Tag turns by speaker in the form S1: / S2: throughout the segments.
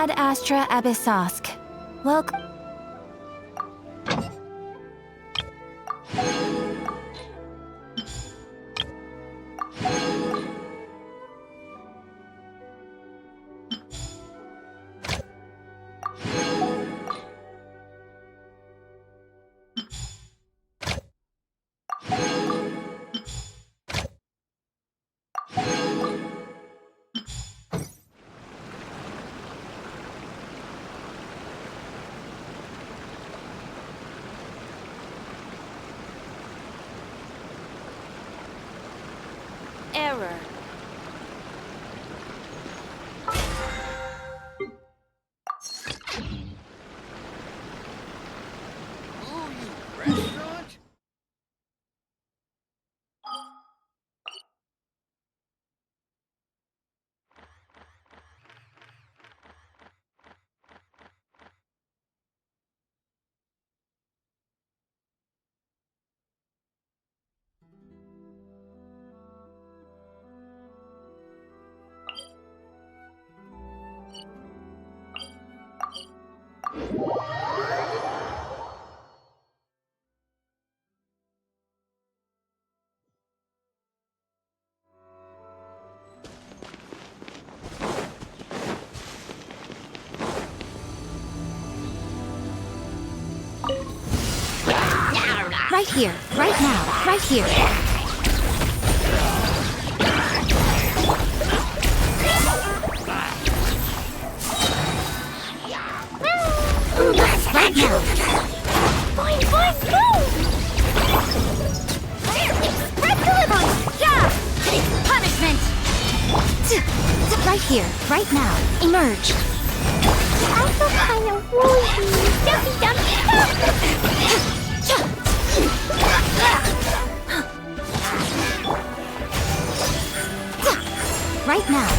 S1: Ad Astra Abyssosk. Welcome. Error.
S2: Oh, you restaurant?
S1: Right here, right now, right here. Right now. Boing, boing, boom! Express delivery! Yeah! Punishment! Right here, right now. Emerge. I feel kind of woozy. Dumpy, dumpy. Right now.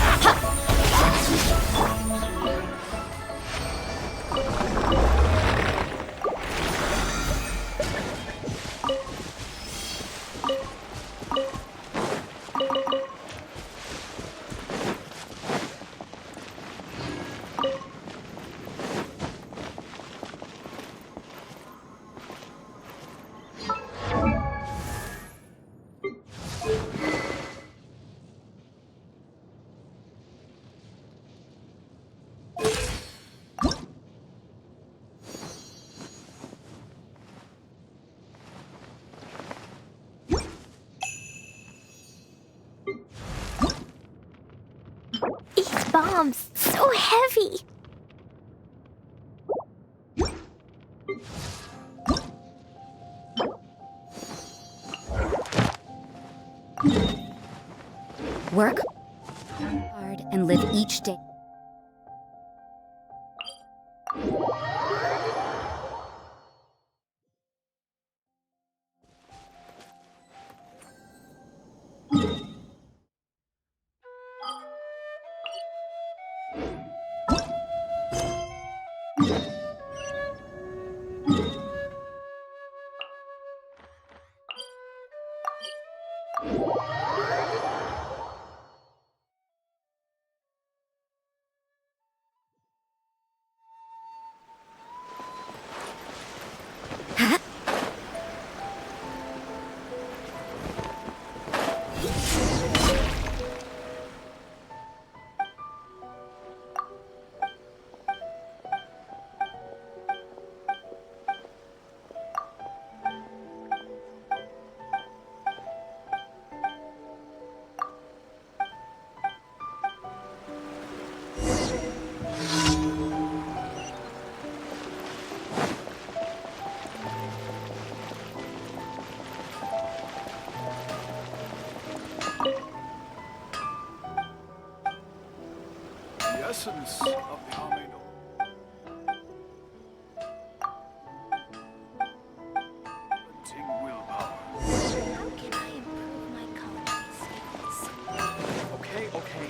S1: These bombs, so heavy. Work hard and live each day.
S2: The essence of the army. Hunting willpower.
S1: How can I improve my culinary skills?
S2: Okay, okay.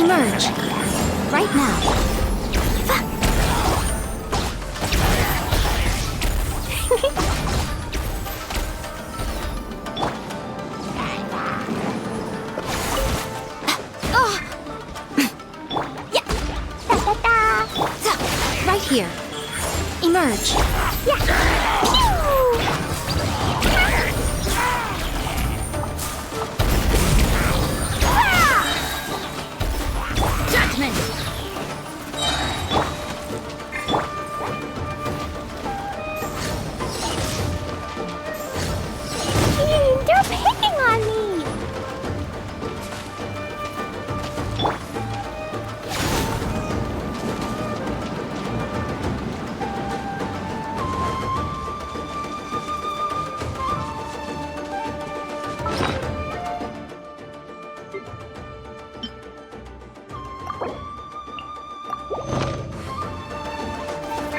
S1: Emerge. Right now. Right here. Emerge. Judgment.
S3: They're picking on me!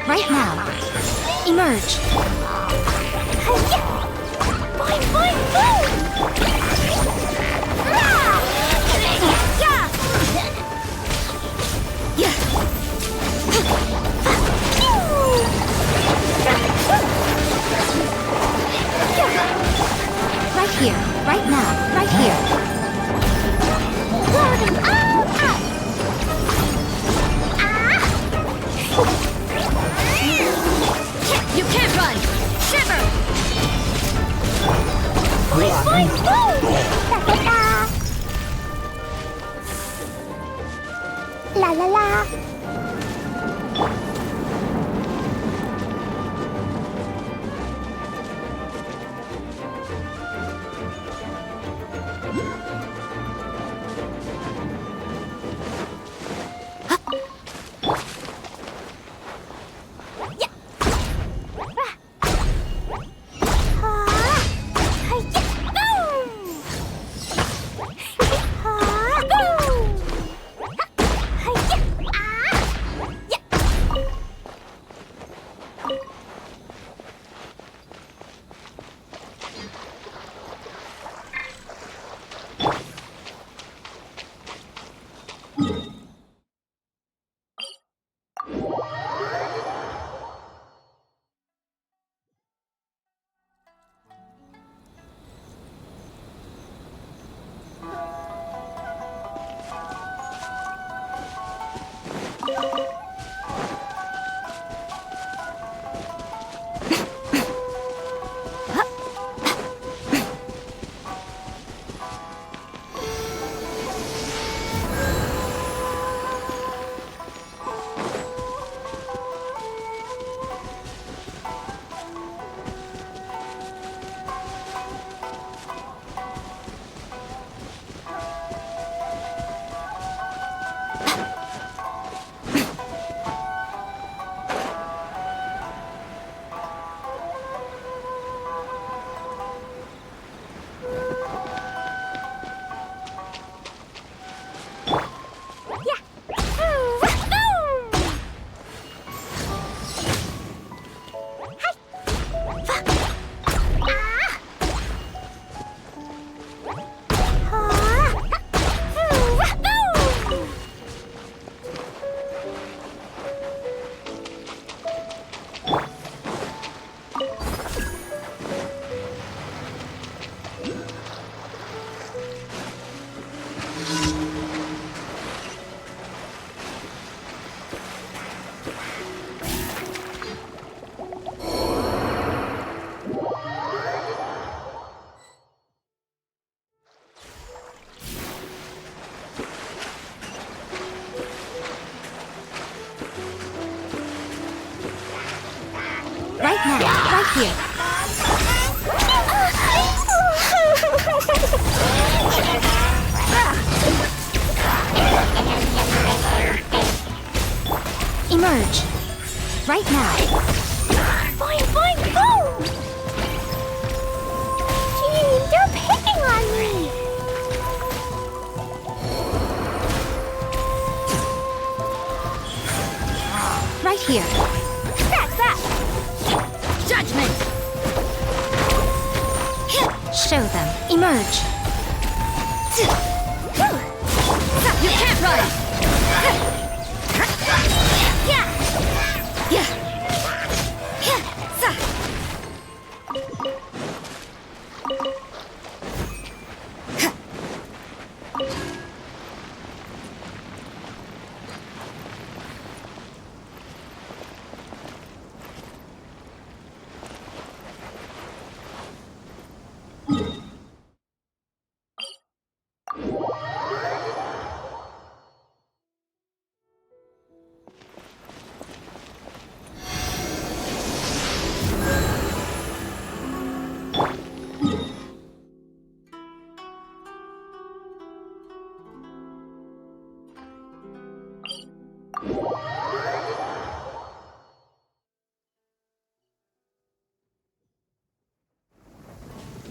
S1: Right now. Emerge.
S3: Fine, fine, fine!
S1: Right here. Right now. Right here.
S3: Loading up!
S1: You can't run! Shiver!
S3: Fine, fine! La la la!
S1: Right now. Right here. Emerge. Right now.
S3: Fine, fine, go! Gee, they're picking on me!
S1: Right here.
S3: That's that!
S1: Judgment! Show them. Emerge. You can't run!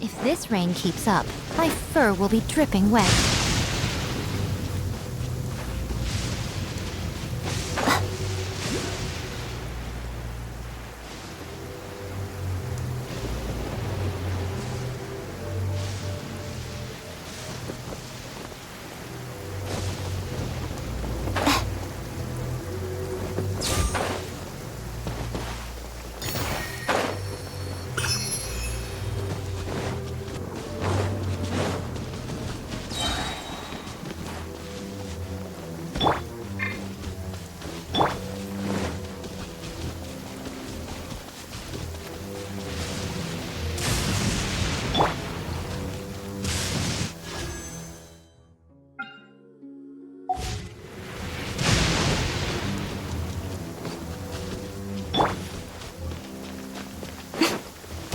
S1: If this rain keeps up, my fur will be dripping wet.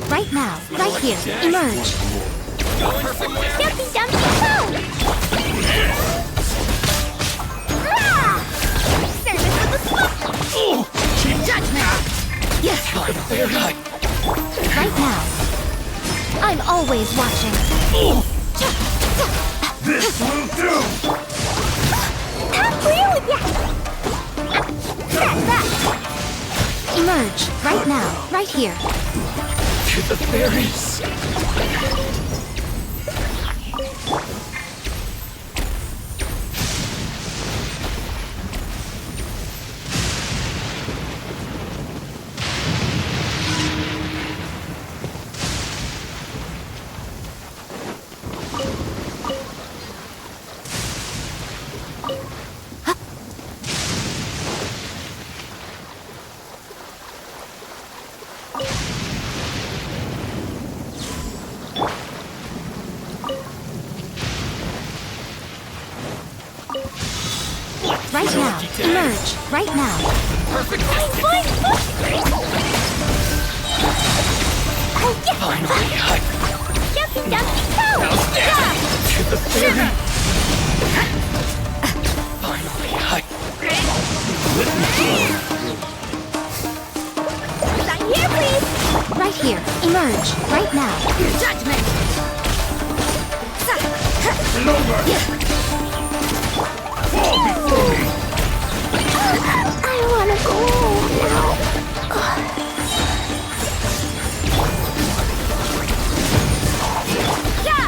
S1: Right now, right here, emerge.
S3: Jumpy, jumpy, go! Ah! Service with the smoke! Judgment!
S1: Yes, right now. I'm always watching.
S4: This will do!
S3: Come clear with ya! That!
S1: Emerge, right now, right here.
S4: To the fairies!
S1: Right now, emerge, right now.
S4: Perfect!
S3: Fine! Oh, yeah!
S4: Finally,
S3: Jumpy, jumpy, go!
S4: to the fairy! Finally,
S3: Sign here, please!
S1: Right here, emerge, right now.
S3: Judgment!
S4: over! Fall before me!
S3: I wanna go now. Yeah!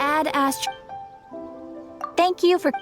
S1: Add Astro.
S3: Thank you for...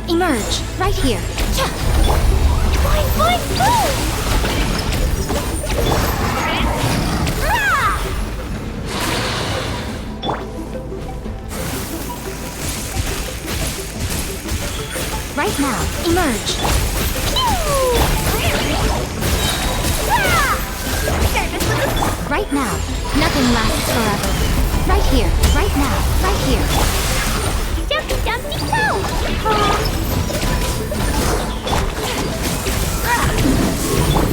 S1: Emerge, right here.
S3: Boing, boing, boom! Ah!
S1: Right now, emerge.
S3: Ah! Service with a
S1: Right now, nothing lasts forever. Right here, right now, right here.
S3: jumpy dumpy toe!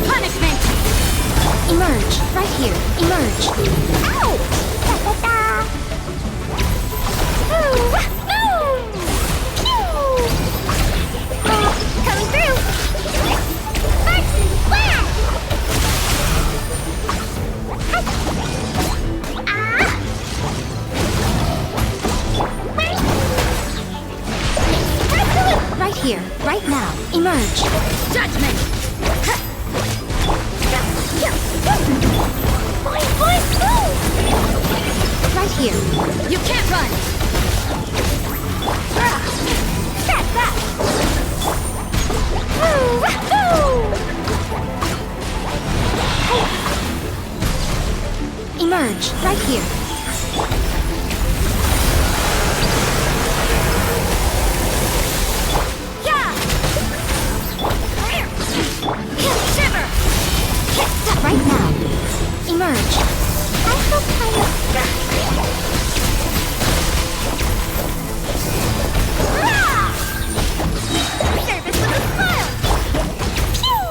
S1: Punishment! Emerge, right here, emerge.
S3: Ow! Da-da-da! Ooh! Boom! Pew! Coming through! First splash! Ah!
S1: Right here, right now, emerge.
S3: Judgment! Boing, boing, boom!
S1: Right here.
S3: You can't run! Step back!
S1: Emerge, right here.
S3: Yeah! Shiver!
S1: Right now. Emerge.
S3: I hope Service with a smile! Pew!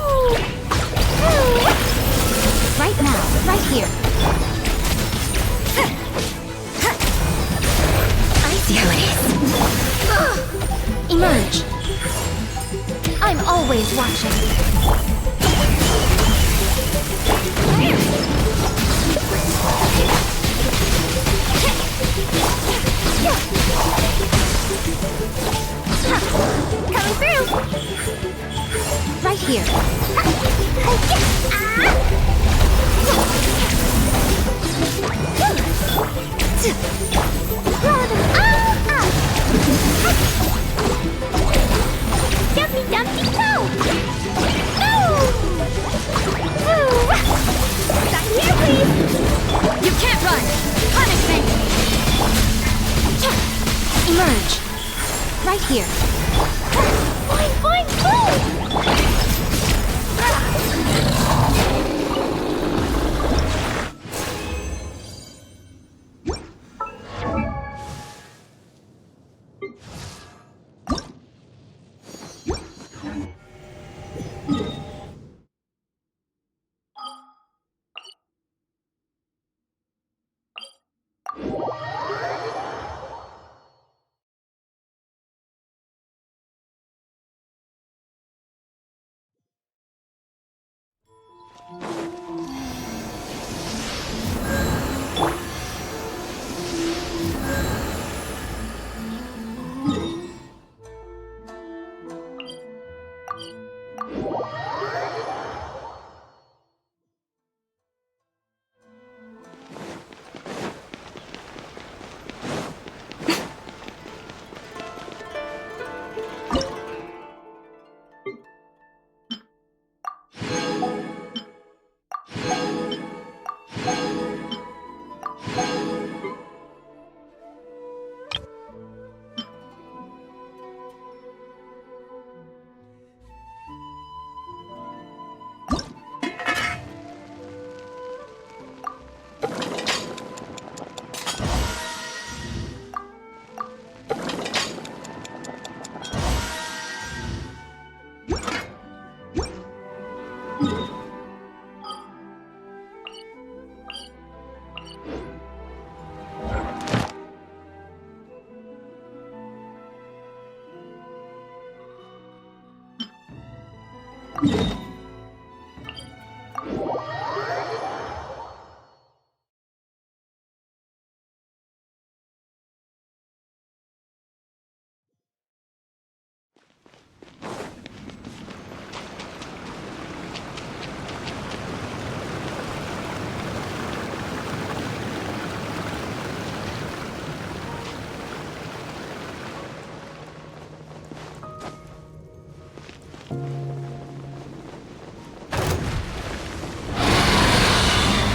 S1: Right now, right here.
S3: I see how it is.
S1: Emerge. I'm always watching.
S3: Coming through!
S1: Right here.
S3: Jumpy dumpy toe! Back here, please!
S1: You can't run. Punishment. Emerge. Right here.
S3: Boing, boing, boom!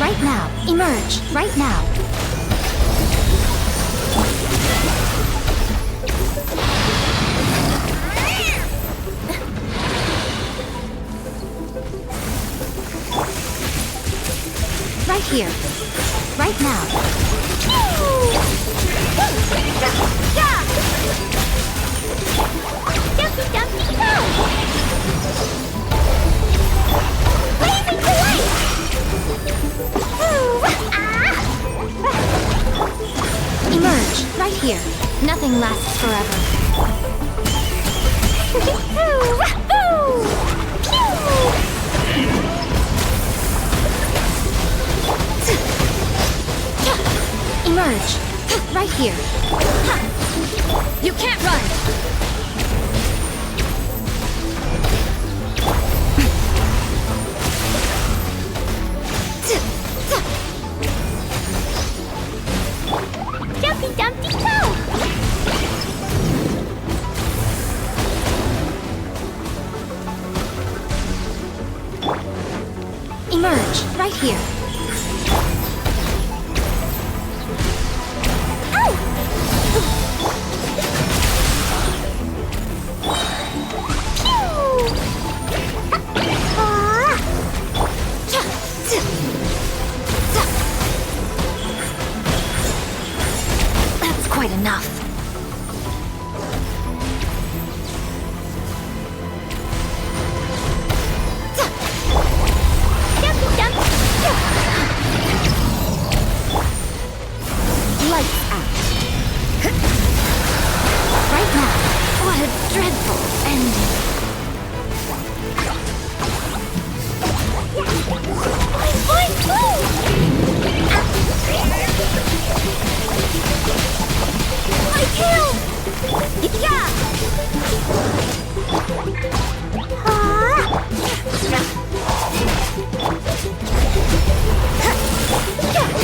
S1: Right now. Emerge. Right now. Right here. Right now.
S3: Dumpty Dumpty Go! Blazing to light!
S1: Emerge. Right here. Nothing lasts forever. Emerge. Right here. You can't run!
S3: Dumpty Dumpty Go!
S1: Emerge. Right here. That's quite enough.
S3: Dumpty Dumpty Go!
S1: Lights out. Right now. What a dreadful ending.
S3: Boing, boing! My tail! Yeah!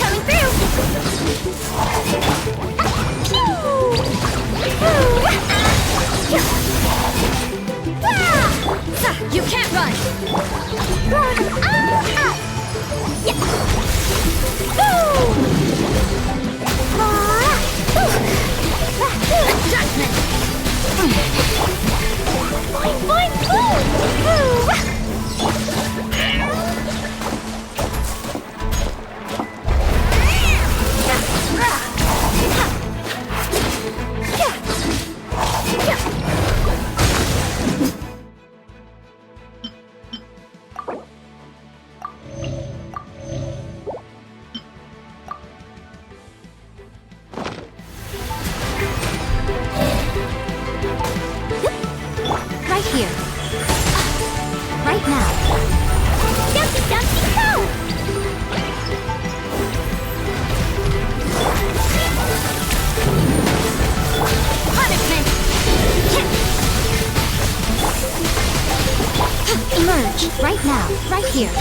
S3: Coming through!
S1: You can't run. Adjustment.
S3: Boing, boing, boing!
S1: Right here. Right now.
S3: Dumpty Dumpty Go!
S1: Punishment. Emerge. Right now. Right here.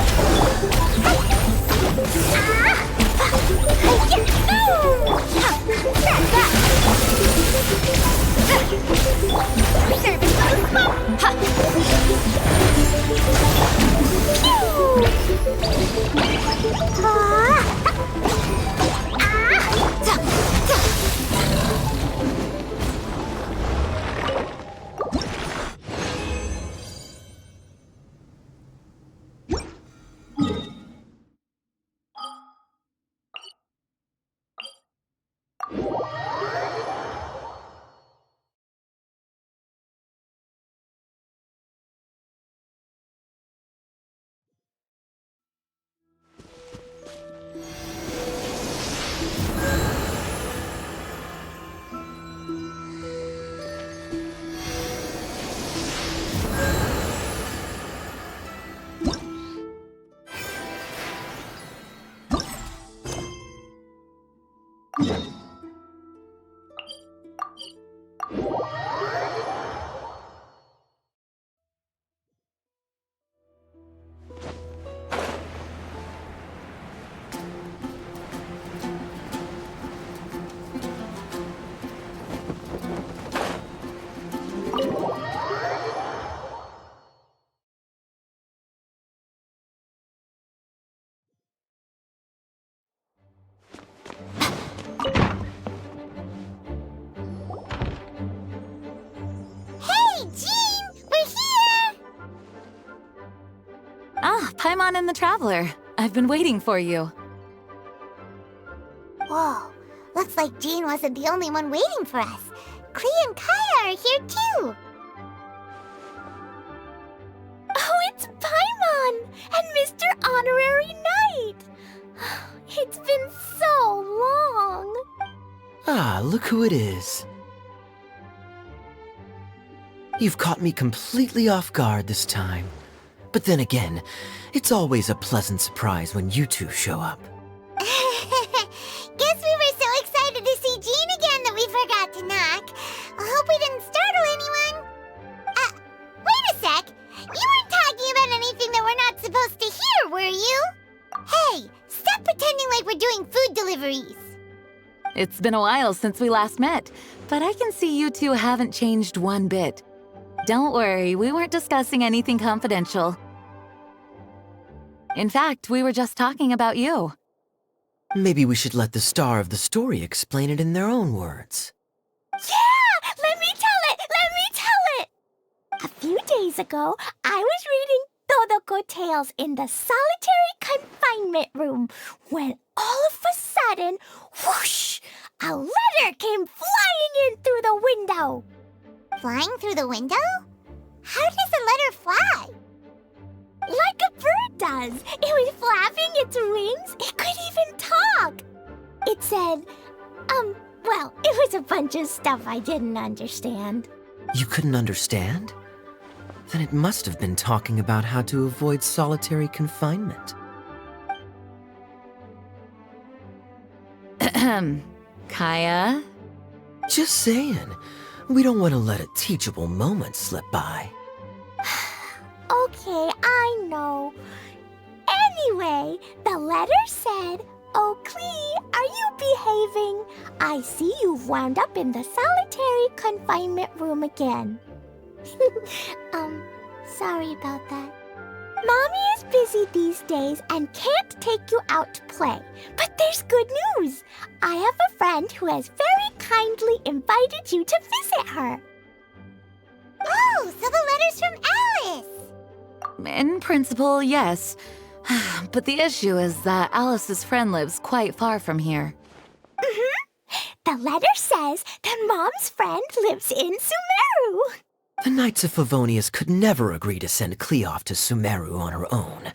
S5: Paimon and the Traveler. I've been waiting for you.
S3: Whoa, looks like Jean wasn't the only one waiting for us. Klee and Kaya are here too. Oh, it's Paimon and Mr. Honorary Knight. It's been so long.
S6: Ah, look who it is. You've caught me completely off guard this time. But then again, it's always a pleasant surprise when you two show up.
S3: Guess we were so excited to see Jean again that we forgot to knock. I hope we didn't startle anyone. Wait a sec. You weren't talking about anything that we're not supposed to hear, were you? Hey, stop pretending like we're doing food deliveries.
S5: It's been a while since we last met, but I can see you two haven't changed one bit. Don't worry, we weren't discussing anything confidential. In fact, we were just talking about you.
S6: Maybe we should let the star of the story explain it in their own words.
S3: Yeah! Let me tell it! Let me tell it! A few days ago, I was reading Todoko Tales in the solitary confinement room when all of a sudden, whoosh! A letter came flying in through the window. Flying through the window? How does a letter fly? Like a bird does. It was flapping its wings. It could even talk. It said, well, it was a bunch of stuff I didn't understand.
S6: You couldn't understand? Then it must have been talking about how to avoid solitary confinement.
S5: Kaya?
S6: Just saying. We don't want to let a teachable moment slip by.
S3: Okay, I know. Anyway, the letter said, "Oh, Klee, are you behaving? I see you've wound up in the solitary confinement room again." Sorry about that. Mommy is busy these days and can't take you out to play. But there's good news. I have a friend who has very kindly invited you to visit her. Oh, so the letter's from Alice.
S5: In principle, yes. But the issue is that Alice's friend lives quite far from here.
S3: The letter says that Mom's friend lives in Sumeru.
S6: The Knights of Favonius could never agree to send Klee off to Sumeru on her own.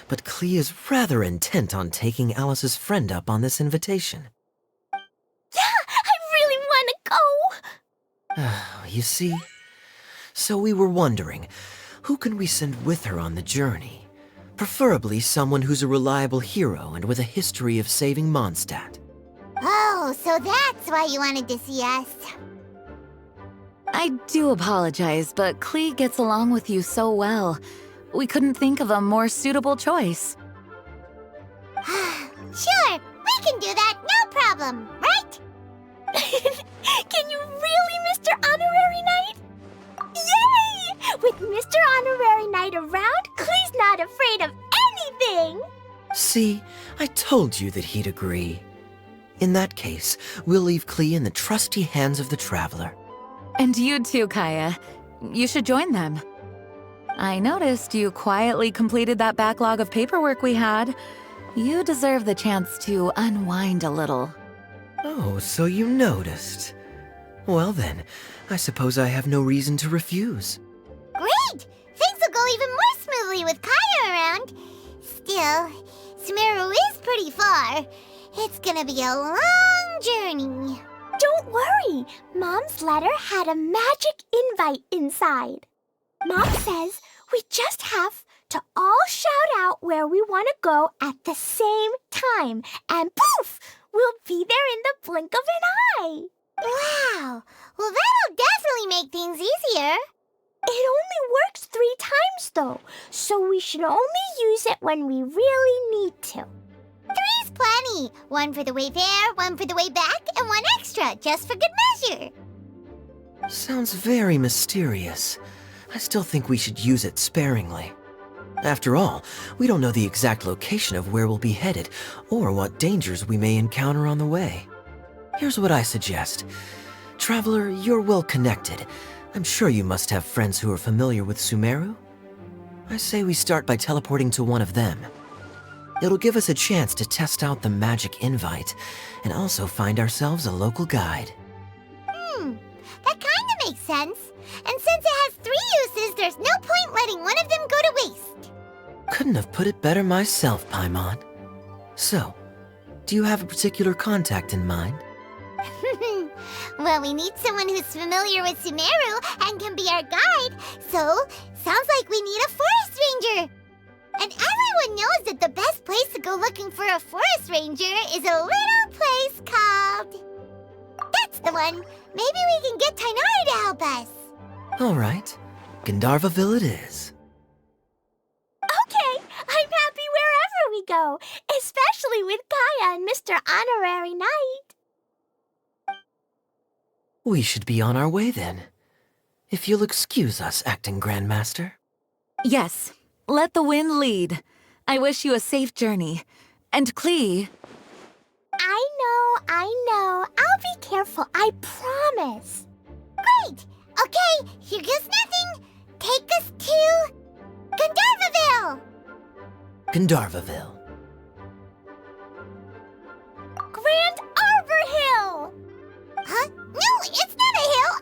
S6: But Klee is rather intent on taking Alice's friend up on this invitation.
S3: Yeah, I really want to go.
S6: You see? So we were wondering, who can we send with her on the journey? Preferably someone who's a reliable hero and with a history of saving Mondstadt.
S3: Oh, so that's why you wanted to see us.
S5: I do apologize, but Klee gets along with you so well. We couldn't think of a more suitable choice.
S3: Sure, we can do that, no problem, right? Can you really, Mr. Honorary Knight? Yay! With Mr. Honorary Knight around, Klee's not afraid of anything!
S6: See, I told you that he'd agree. In that case, we'll leave Klee in the trusty hands of the Traveler.
S5: And you too, Kaya. You should join them. I noticed you quietly completed that backlog of paperwork we had. You deserve the chance to unwind a little.
S6: Oh, so you noticed. Well then, I suppose I have no reason to refuse.
S3: Great! Things will go even more smoothly with Kaya around. Still, Sumeru is pretty far. It's gonna be a long journey. Don't worry. Mom's letter had a magic invite inside. Mom says we just have to all shout out where we want to go at the same time. And poof! We'll be there in the blink of an eye. Wow. Well, that'll definitely make things easier. It only works 3 times, though, so we should only use it when we really need to. 3's plenty. 1 for the way there, 1 for the way back, and 1 extra, just for good measure.
S6: Sounds very mysterious. I still think we should use it sparingly. After all, we don't know the exact location of where we'll be headed, or what dangers we may encounter on the way. Here's what I suggest. Traveler, you're well connected. I'm sure you must have friends who are familiar with Sumeru? I say we start by teleporting to one of them. It'll give us a chance to test out the magic invite, and also find ourselves a local guide.
S3: That kinda makes sense. And since it has 3 uses, there's no point letting one of them go to waste.
S6: Couldn't have put it better myself, Paimon. So, do you have a particular contact in mind?
S3: Well, we need someone who's familiar with Sumeru and can be our guide, so sounds like we need a forest ranger. And everyone knows that the best place to go looking for a forest ranger is a little place called... That's the one! Maybe we can get Tainari to help us.
S6: Alright, Gandharvaville it is.
S3: Okay, I'm happy wherever we go, especially with Kaya and Mr. Honorary Knight.
S6: We should be on our way then. If you'll excuse us, Acting Grandmaster.
S5: Yes, let the wind lead. I wish you a safe journey. And Klee...
S3: I know. I'll be careful, I promise. Great! Okay, here goes nothing. Take us to... Gandharvaville!
S6: Gandharvaville.
S3: Grand Arbor Hill! Huh? No, it's not a hill!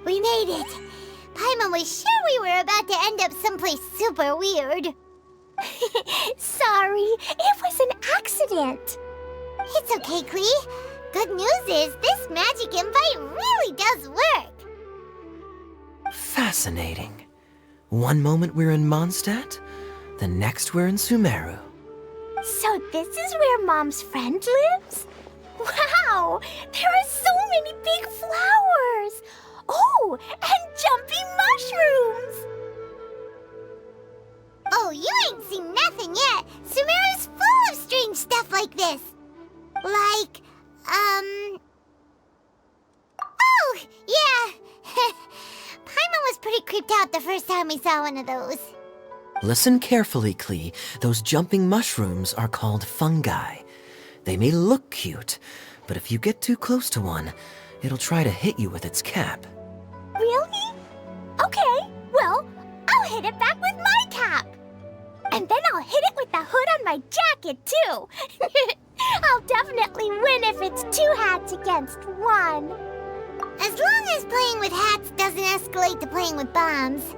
S3: We made it! Paimon was sure we were about to end up someplace super weird. Sorry, it was an accident. It's okay, Klee. Good news is this magic invite really does work.
S6: Fascinating. One moment we're in Mondstadt, the next we're in Sumeru.
S3: So this is where Mom's friend lives? Wow! There are so many big flowers! Oh, and jumping mushrooms! Oh, you ain't seen nothing yet! Sumeru's full of strange stuff like this! Like, Oh, yeah! Paimon was pretty creeped out the first time we saw one of those.
S6: Listen carefully, Klee. Those jumping mushrooms are called fungi. They may look cute, but if you get too close to one, it'll try to hit you with its cap.
S3: Really? Okay, well, I'll hit it back with my cap. And then I'll hit it with the hood on my jacket, too. I'll definitely win if it's 2 hats against 1. As long as playing with hats doesn't escalate to playing with bombs.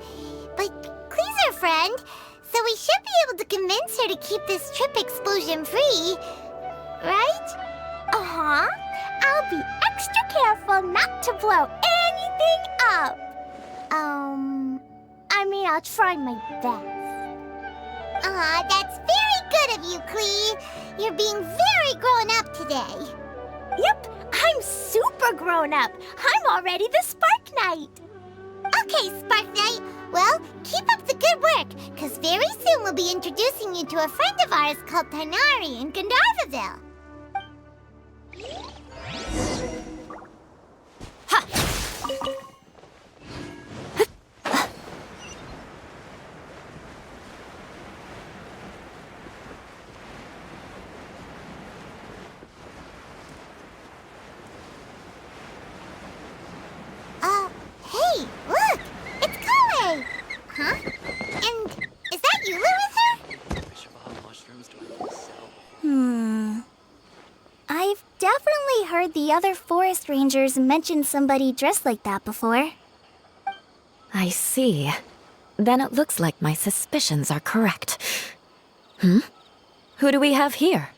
S3: But Klee's our friend, so we should be able to convince her to keep this trip explosion-free. Right? Uh-huh. I'll be extra careful not to blow anything up. I mean, I'll try my best. That's very good of you, Klee. You're being very grown up today. Yep, I'm super grown up. I'm already the Spark Knight. Okay, Spark Knight. Well, keep up the good work, because very soon we'll be introducing you to a friend of ours called Tainari in Gandharvaville. Hey, look! It's Kale! Huh? And is that Yula with her? I've definitely heard the other forest rangers mention somebody dressed like that before.
S5: I see. Then it looks like my suspicions are correct. Who do we have here?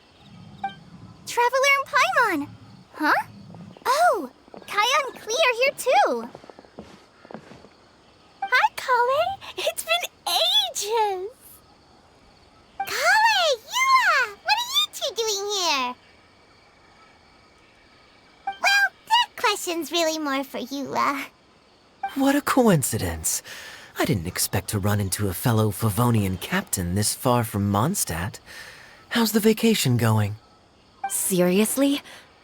S3: Traveler and Paimon! Huh? Oh! Kaya and Klee are here too! Hi, Kale! It's been ages! Kale! Yula! What are you two doing here? Well, that question's really more for Yula.
S6: What a coincidence. I didn't expect to run into a fellow Favonian captain this far from Mondstadt. How's the vacation going?
S5: Seriously?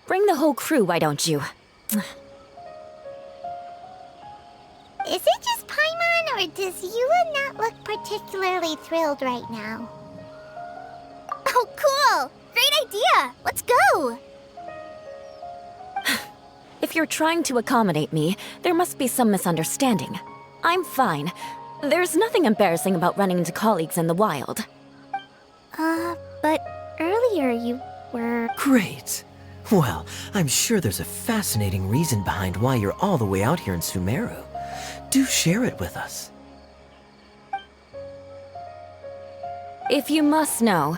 S7: Bring the whole crew, why don't you?
S3: Is it just Paimon, or does Eula not look particularly thrilled right now? Oh, cool! Great idea! Let's go!
S7: If you're trying to accommodate me, there must be some misunderstanding. I'm fine. There's nothing embarrassing about running into colleagues in the wild.
S3: But earlier you were...
S6: Great. Well, I'm sure there's a fascinating reason behind why you're all the way out here in Sumeru. Do share it with us.
S7: If you must know,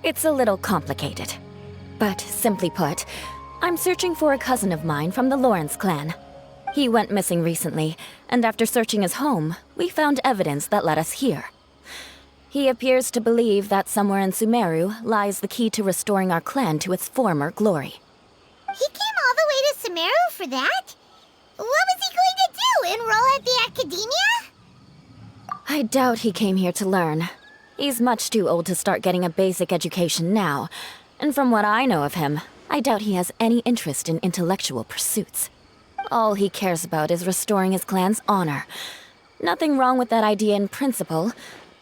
S7: it's a little complicated. But simply put, I'm searching for a cousin of mine from the Lawrence clan. He went missing recently, and after searching his home, we found evidence that led us here. He appears to believe that somewhere in Sumeru lies the key to restoring our clan to its former glory.
S3: He came all the way to Sumeru for that? What was he going to do, enroll at the academia?
S7: I doubt he came here to learn. He's much too old to start getting a basic education now, and from what I know of him, I doubt he has any interest in intellectual pursuits. All he cares about is restoring his clan's honor. Nothing wrong with that idea in principle,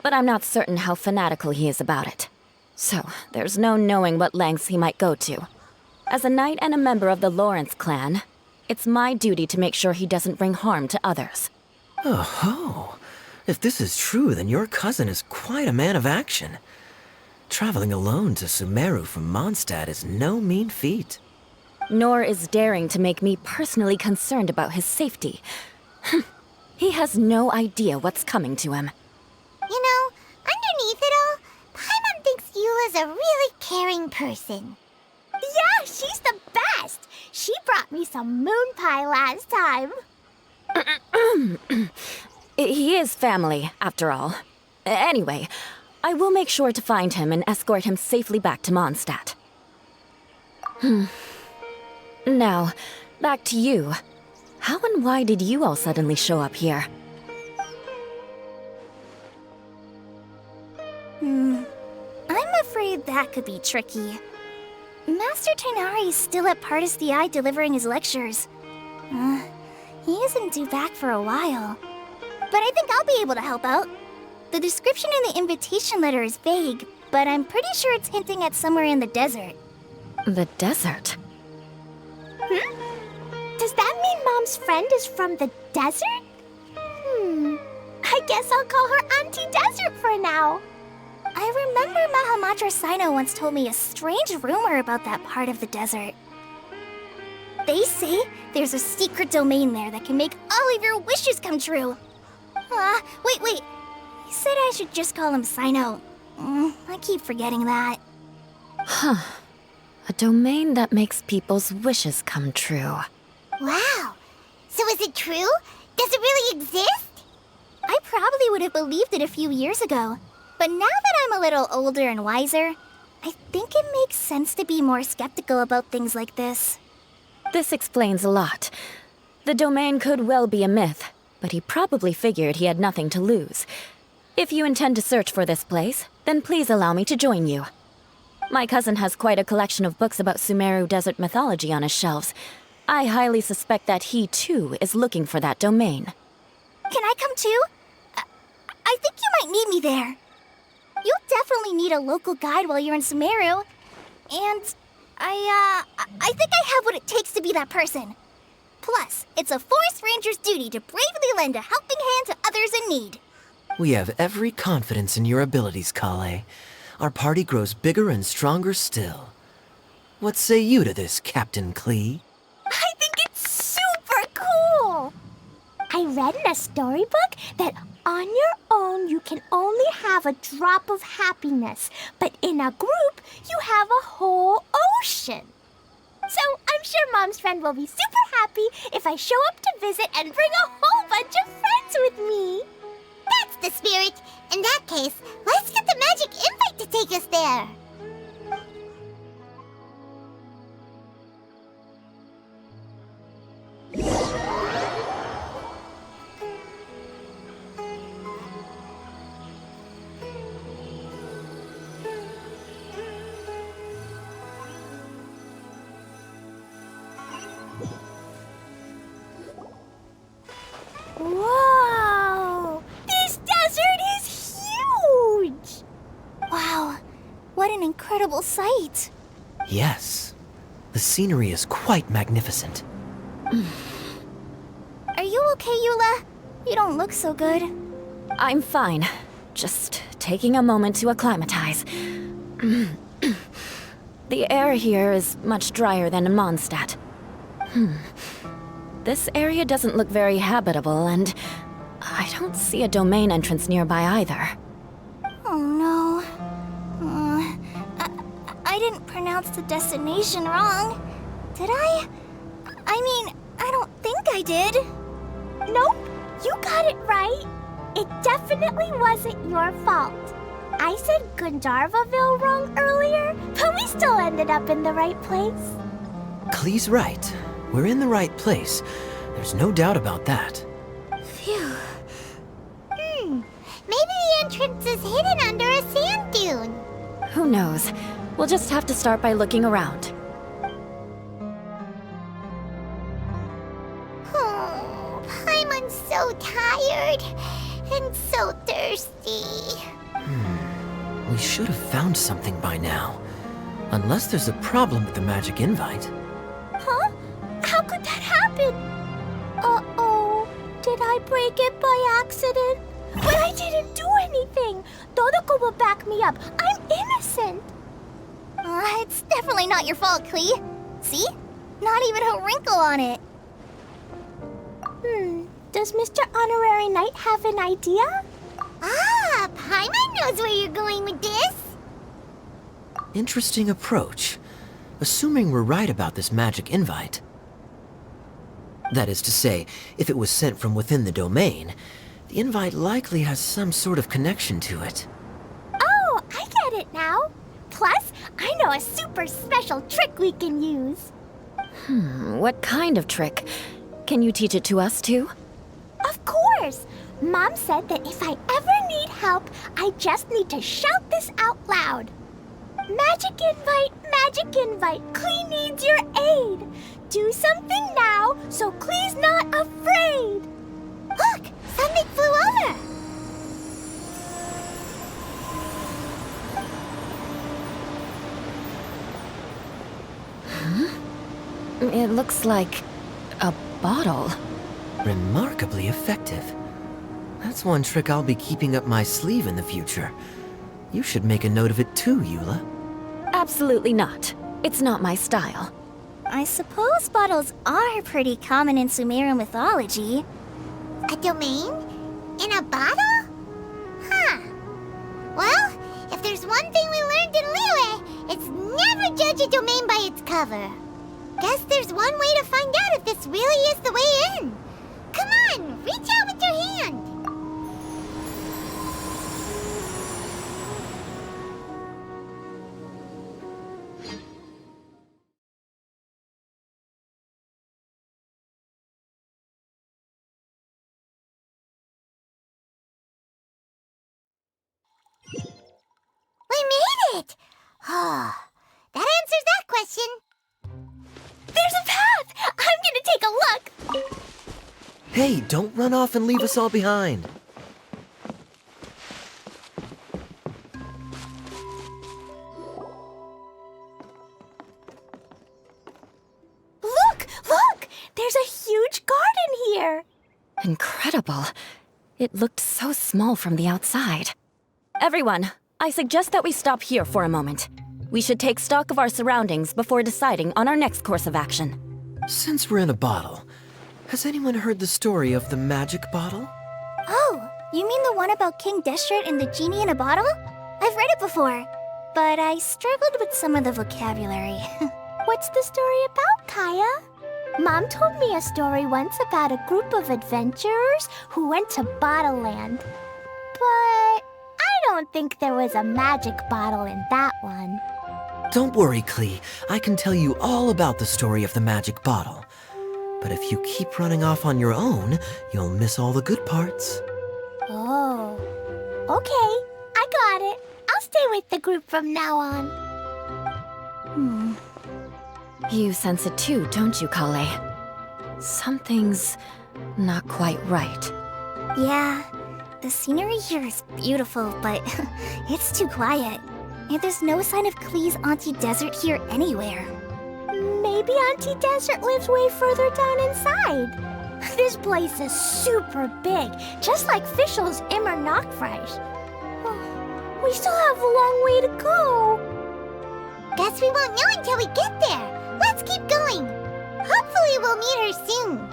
S7: but I'm not certain how fanatical he is about it. So, there's no knowing what lengths he might go to. As a knight and a member of the Lawrence clan, it's my duty to make sure he doesn't bring harm to others.
S6: Oh-ho. If this is true, then your cousin is quite a man of action. Traveling alone to Sumeru from Mondstadt is no mean feat.
S7: Nor is daring to make me personally concerned about his safety. He has no idea what's coming to him.
S3: You know, underneath it all, Paimon thinks Eula's a really caring person. Yeah, she's the best! She brought me some moon pie last time.
S7: He is family, after all. Anyway, I will make sure to find him and escort him safely back to Mondstadt. Now, back to you. How and why did you all suddenly show up here?
S3: I'm afraid that could be tricky. Master Tighnari's still at Partis the Eye delivering his lectures. He isn't due back for a while. But I think I'll be able to help out. The description in the invitation letter is vague, but I'm pretty sure it's hinting at somewhere in the desert.
S7: The desert?
S3: Does that mean Mom's friend is from the desert? I guess I'll call her Auntie Desert for now. I remember Mahamatra Sino once told me a strange rumor about that part of the desert. They say there's a secret domain there that can make all of your wishes come true. Wait. He said I should just call him Sino. I keep forgetting that.
S7: A domain that makes people's wishes come true.
S3: Wow. So is it true? Does it really exist? I probably would have believed it a few years ago. But now that I'm a little older and wiser, I think it makes sense to be more skeptical about things like this.
S7: This explains a lot. The domain could well be a myth, but he probably figured he had nothing to lose. If you intend to search for this place, then please allow me to join you. My cousin has quite a collection of books about Sumeru desert mythology on his shelves. I highly suspect that he, too, is looking for that domain.
S3: Can I come too? I think you might need me there. You'll definitely need a local guide while you're in Sumeru. And I think I have what it takes to be that person. Plus, it's a forest ranger's duty to bravely lend a helping hand to others in need.
S6: We have every confidence in your abilities, Kale. Our party grows bigger and stronger still. What say you to this, Captain Klee?
S3: I think it's super cool! I read in a storybook that on your own you can only have a drop of happiness, but in a group you have a whole ocean. So I'm sure Mom's friend will be super happy if I show up to visit and bring a whole bunch of friends with me. That's the spirit. In that case, let's get the magic invite to take us there. incredible sight.
S6: Yes. The scenery is quite magnificent.
S3: Are you okay, Eula? You don't look so good.
S7: I'm fine. Just taking a moment to acclimatize. The air here is much drier than in Mondstadt. This area doesn't look very habitable, and I don't see a domain entrance nearby either.
S3: Oh no. I didn't pronounce the destination wrong. Did I? I mean, I don't think I did. Nope, you got it right. It definitely wasn't your fault. I said Gandharvaville wrong earlier, but we still ended up in the right place.
S6: Klee's right. We're in the right place. There's no doubt about that.
S3: Phew. Maybe the entrance is hidden under a sand dune.
S7: Who knows? We'll just have to start by looking around.
S3: Oh, Paimon's so tired and so thirsty.
S6: We should have found something by now. Unless there's a problem with the magic invite.
S3: Huh? How could that happen? Uh-oh. Did I break it by accident? But I didn't do anything. Todoko will back me up. I'm innocent. It's definitely not your fault, Klee. See? Not even a wrinkle on it. Does Mr. Honorary Knight have an idea? Ah, Paimon knows where you're going with this.
S6: Interesting approach. Assuming we're right about this magic invite. That is to say, if it was sent from within the domain, the invite likely has some sort of connection to it.
S3: Oh, I get it now. Plus, I know a super special trick we can use.
S7: What kind of trick? Can you teach it to us too?
S3: Of course! Mom said that if I ever need help, I just need to shout this out loud. Magic invite, Klee needs your aid. Do something now so Klee's not afraid. Look, something flew over.
S7: It looks like a bottle.
S6: Remarkably effective. That's one trick I'll be keeping up my sleeve in the future. You should make a note of it too, Eula.
S7: Absolutely not. It's not my style.
S3: I suppose bottles are pretty common in Sumeru mythology. A domain? In a bottle? Huh. Well, if there's one thing we learned in Liyue, it's never judge a domain by its cover. Guess there's one way to find out if this really is the way in. Come on, reach out with your hand. We made it! Oh, that answers that question. There's a path! I'm gonna take a look!
S6: Hey, don't run off and leave us all behind.
S3: Look! Look! There's a huge garden here!
S7: Incredible. It looked so small from the outside. Everyone, I suggest that we stop here for a moment. We should take stock of our surroundings before deciding on our next course of action.
S6: Since we're in a bottle, has anyone heard the story of the magic bottle?
S3: Oh, you mean the one about King Deshret and the genie in a bottle? I've read it before, but I struggled with some of the vocabulary. What's the story about, Kaya? Mom told me a story once about a group of adventurers who went to Bottle Land. But I don't think there was a magic bottle in that one.
S6: Don't worry, Klee. I can tell you all about the story of the magic bottle. But if you keep running off on your own, you'll miss all the good parts.
S3: Oh, okay. I got it. I'll stay with the group from now on.
S7: You sense it too, don't you, Kale? Something's not quite right.
S3: Yeah, the scenery here is beautiful, but it's too quiet. And there's no sign of Klee's Auntie Desert here anywhere. Maybe Auntie Desert lives way further down inside. This place is super big, just like Fischl's Immer Nachtreich. We still have a long way to go. Guess we won't know until we get there. Let's keep going. Hopefully we'll meet her soon.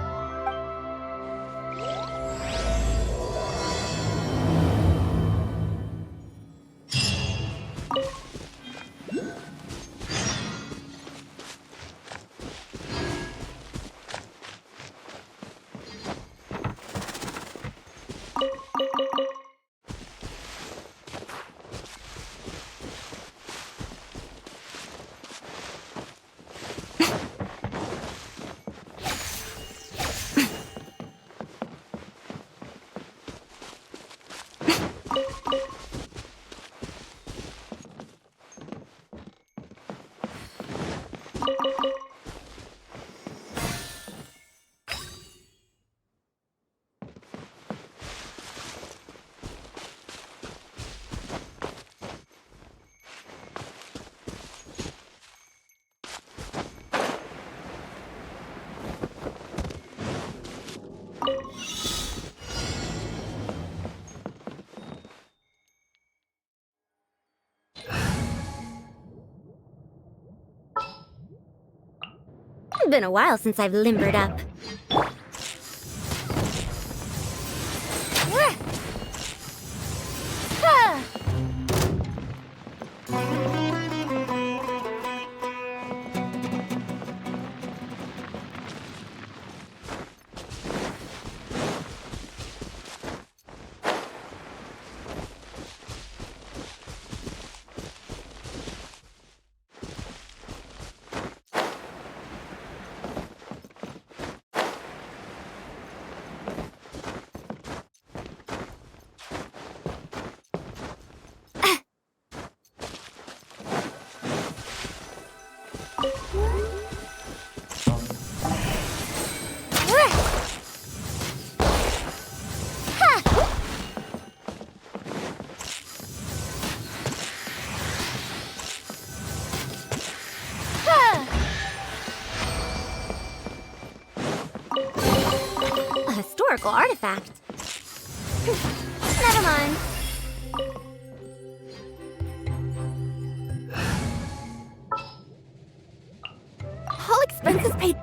S3: It's been a while since I've limbered up. A historical artifact. Never mind. All expenses paid.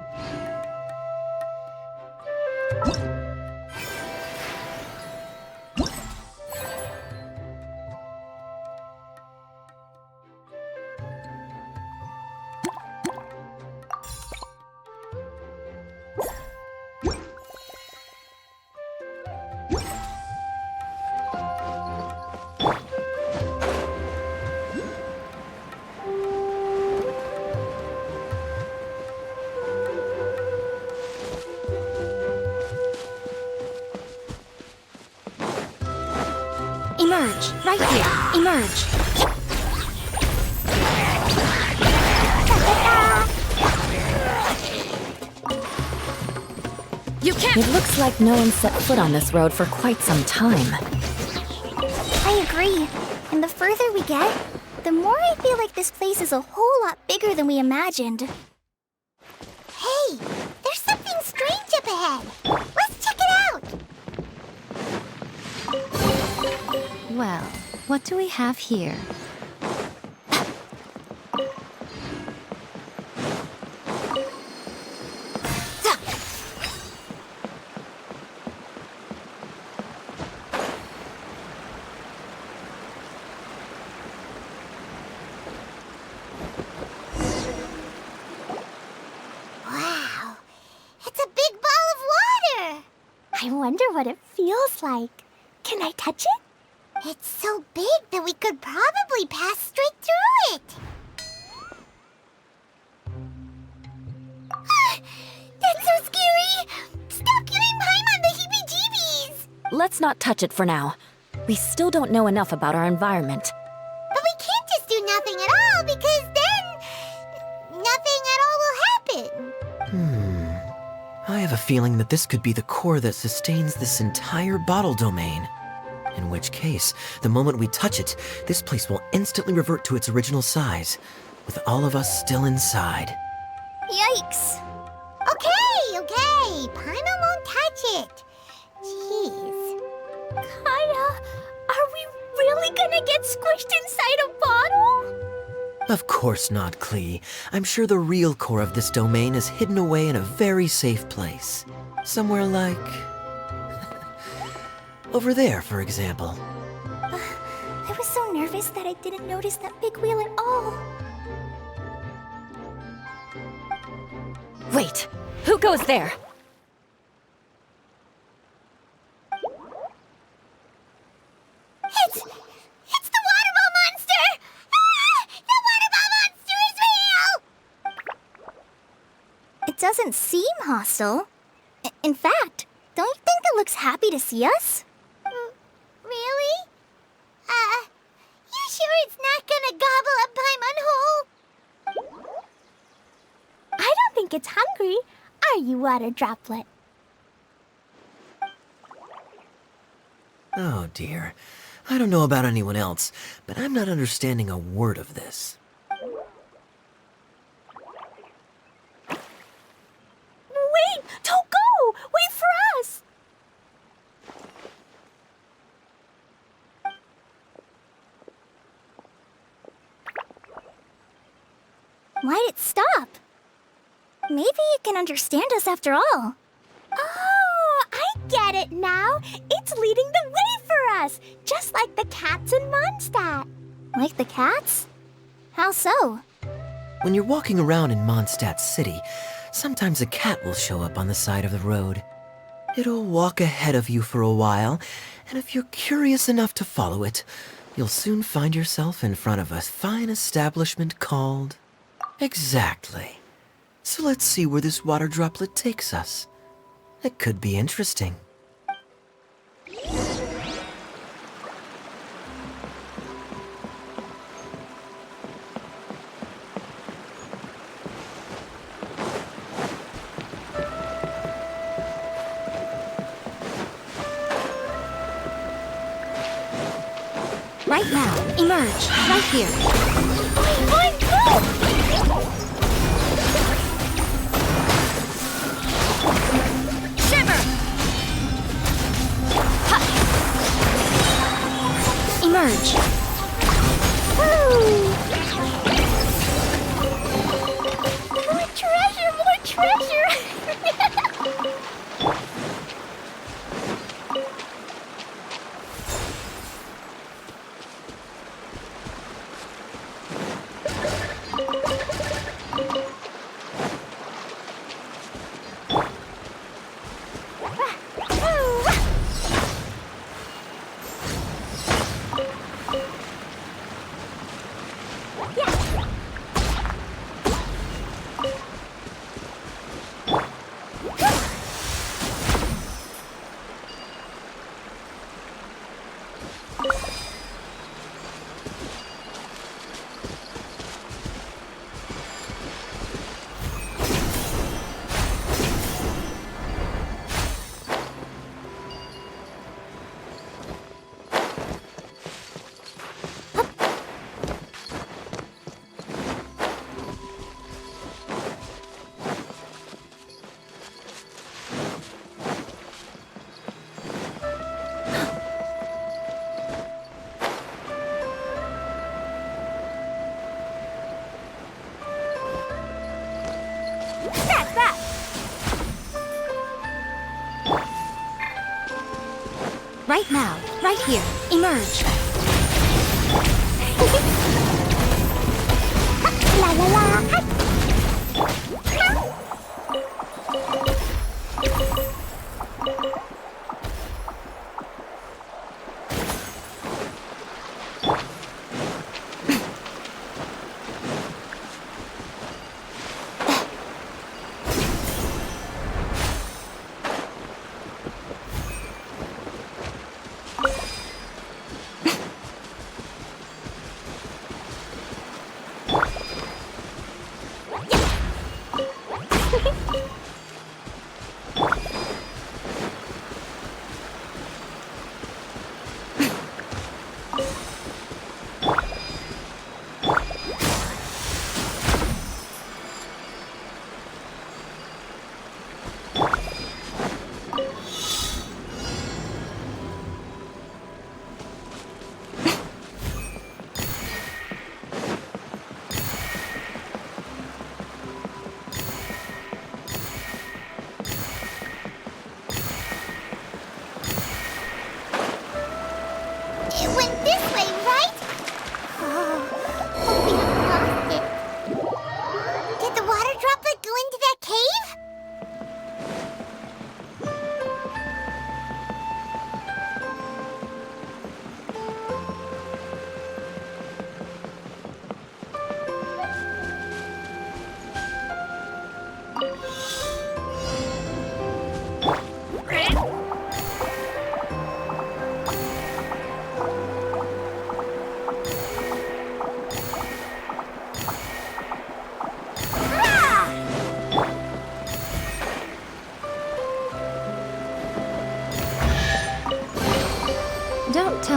S3: Emerge, right here. Emerge.
S5: You can't.
S7: It looks like no one set foot on this road for quite some time.
S3: I agree. And the further we get, the more I feel like this place is a whole lot bigger than we imagined. Hey, there's something strange up ahead. Let's check it out.
S1: Well, what do we have here?
S3: Wow, it's a big ball of water. I wonder what it feels like. Can I touch it? It's so big that we could probably pass straight through it. That's so scary! Stop giving Paimon the heebie-jeebies!
S7: Let's not touch it for now. We still don't know enough about our environment.
S3: But we can't just do nothing at all, because then nothing at all will happen.
S6: I have a feeling that this could be the core that sustains this entire bottle domain. In which case, the moment we touch it, this place will instantly revert to its original size, with all of us still inside.
S3: Yikes. Okay. Paimon won't touch it. Jeez. Kaya, are we really gonna get squished inside a bottle?
S6: Of course not, Klee. I'm sure the real core of this domain is hidden away in a very safe place. Somewhere like... over there, for example.
S3: I was so nervous that I didn't notice that big wheel at all.
S7: Wait, who goes there?
S3: It's the water ball monster! Ah! The water ball monster is real! It doesn't seem hostile. In fact, don't you think it looks happy to see us? Really? You sure it's not gonna gobble up Paimon whole? I don't think it's hungry. Are you, water droplet?
S6: Oh dear. I don't know about anyone else, but I'm not understanding a word of this.
S3: Wait! Don't go! Wait for us! Why'd it stop? Maybe it can understand us after all. Oh, I get it now. It's leading the way for us, just like the cats in Mondstadt. Like the cats? How so?
S6: When you're walking around in Mondstadt City, sometimes a cat will show up on the side of the road. It'll walk ahead of you for a while, and if you're curious enough to follow it, you'll soon find yourself in front of a fine establishment called... Exactly. So let's see where this water droplet takes us. It could be interesting.
S1: Right now. Emerge. Right here. Emerge.
S3: More treasure! More treasure!
S1: Right now. Right here. Emerge.
S3: La la la!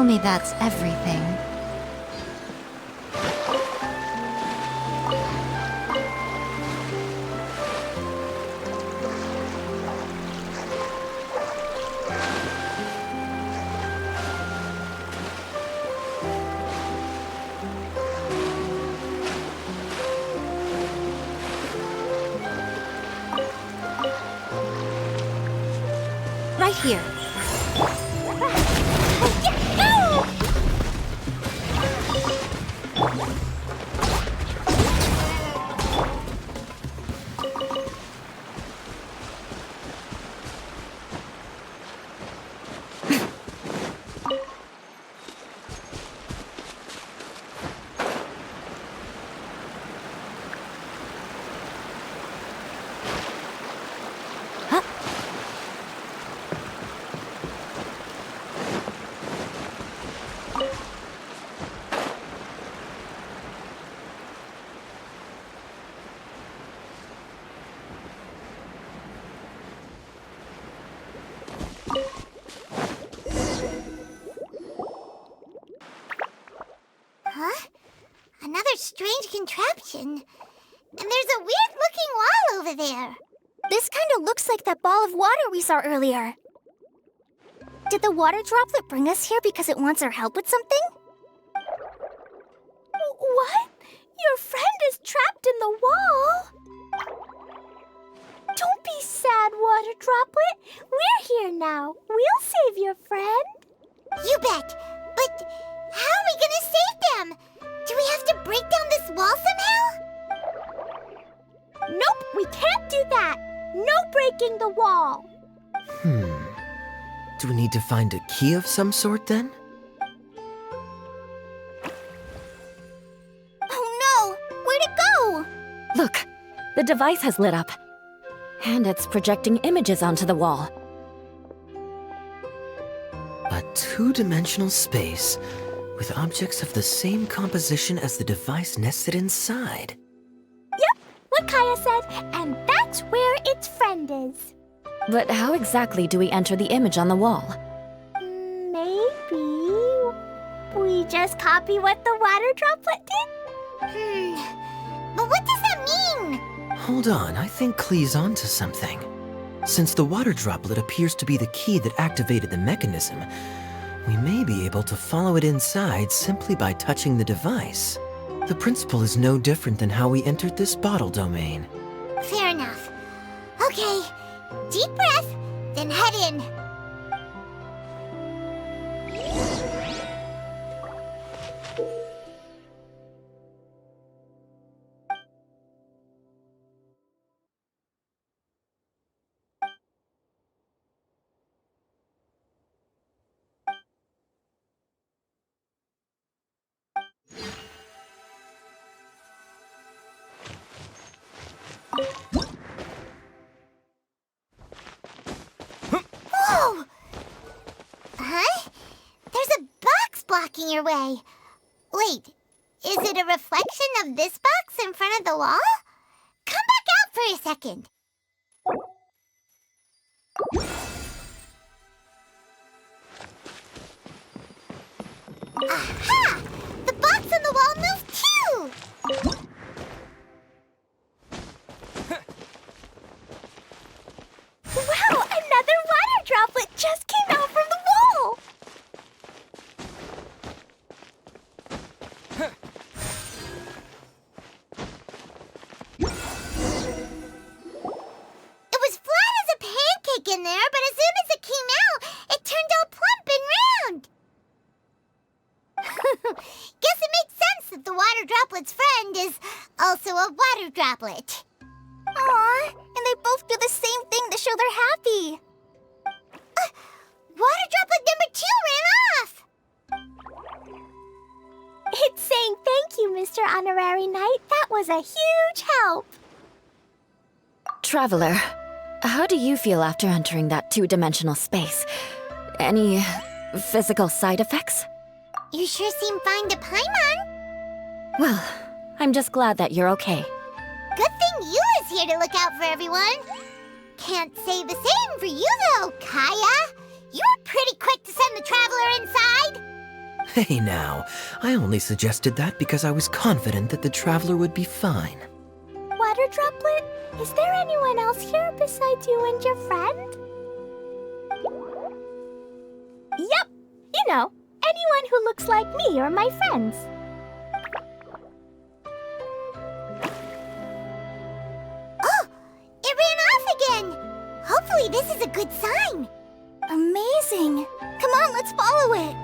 S1: me that's everything. Right here.
S3: Huh? Another strange contraption. And there's a weird-looking wall over there.
S8: This kind of looks like that ball of water we saw earlier. Did the water droplet bring us here because it wants our help with something? What? Your friend is trapped in the wall? Don't be sad, water droplet. We're here now. We'll save your friend.
S3: You bet. But how are we gonna save them? Do we have to break down this wall somehow?
S8: Nope, we can't do that. No breaking the wall.
S6: Do we need to find a key of some sort then?
S8: Oh no! Where'd it go?
S7: Look, the device has lit up. And it's projecting images onto the wall.
S6: A two-dimensional space with objects of the same composition as the device nested inside.
S8: Yep, what Kaya said, and that's where its friend is.
S7: But how exactly do we enter the image on the wall?
S8: Maybe we just copy what the water droplet did?
S3: But what does that mean?
S6: Hold on, I think Klee's onto something. Since the water droplet appears to be the key that activated the mechanism, we may be able to follow it inside simply by touching the device. The principle is no different than how we entered this bottle domain.
S3: Fair enough. Okay, deep breath, then head in. Whoa! Huh? There's a box blocking your way. Wait, is it a reflection of this box in front of the wall? Come back out for a second. Aha! The box on the wall moved too!
S8: Wow, another water droplet just came out from the wall!
S3: It was flat as a pancake in there, but as soon as it came out, it turned all plump and round. Guess it makes sense that the water droplet's friend is also a water droplet.
S8: Aw, and they both do the same thing to show they're happy.
S3: Water droplet number 2 ran off.
S8: It's saying thank you, Mr. Honorary Knight. That was a huge help.
S7: Traveler, how do you feel after entering that two-dimensional space? Any physical side effects?
S3: You sure seem fine to Paimon.
S7: Well, I'm just glad that you're okay.
S3: Good thing Eula's here to look out for everyone. Can't say the same for you, though, Kaya. You were pretty quick to send the traveler inside.
S6: Hey now, I only suggested that because I was confident that the traveler would be fine.
S8: Water Droplet, is there anyone else here besides you and your friend? Yep, you know, anyone who looks like me or my friends.
S3: Oh, it ran off again. Hopefully this is a good sign.
S8: Amazing. Come on, let's follow it.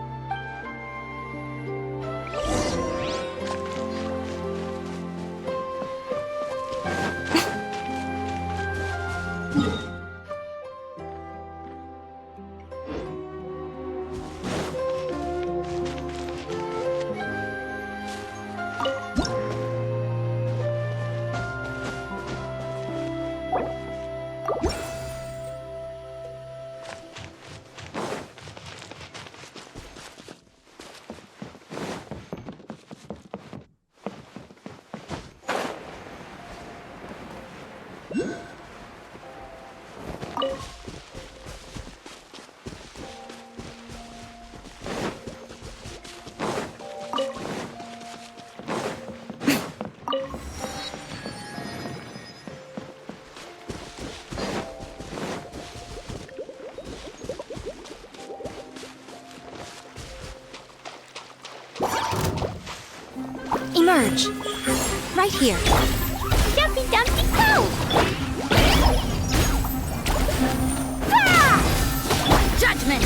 S1: Emerge. Right here.
S8: Jumpy Dumpty go! Ah!
S1: Judgment!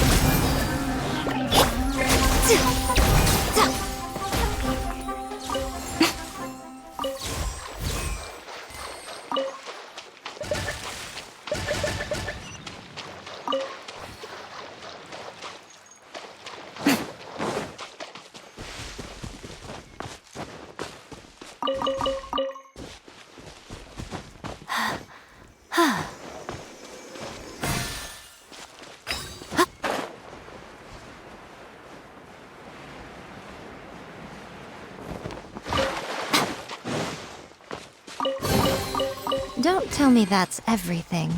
S1: Don't tell me that's everything.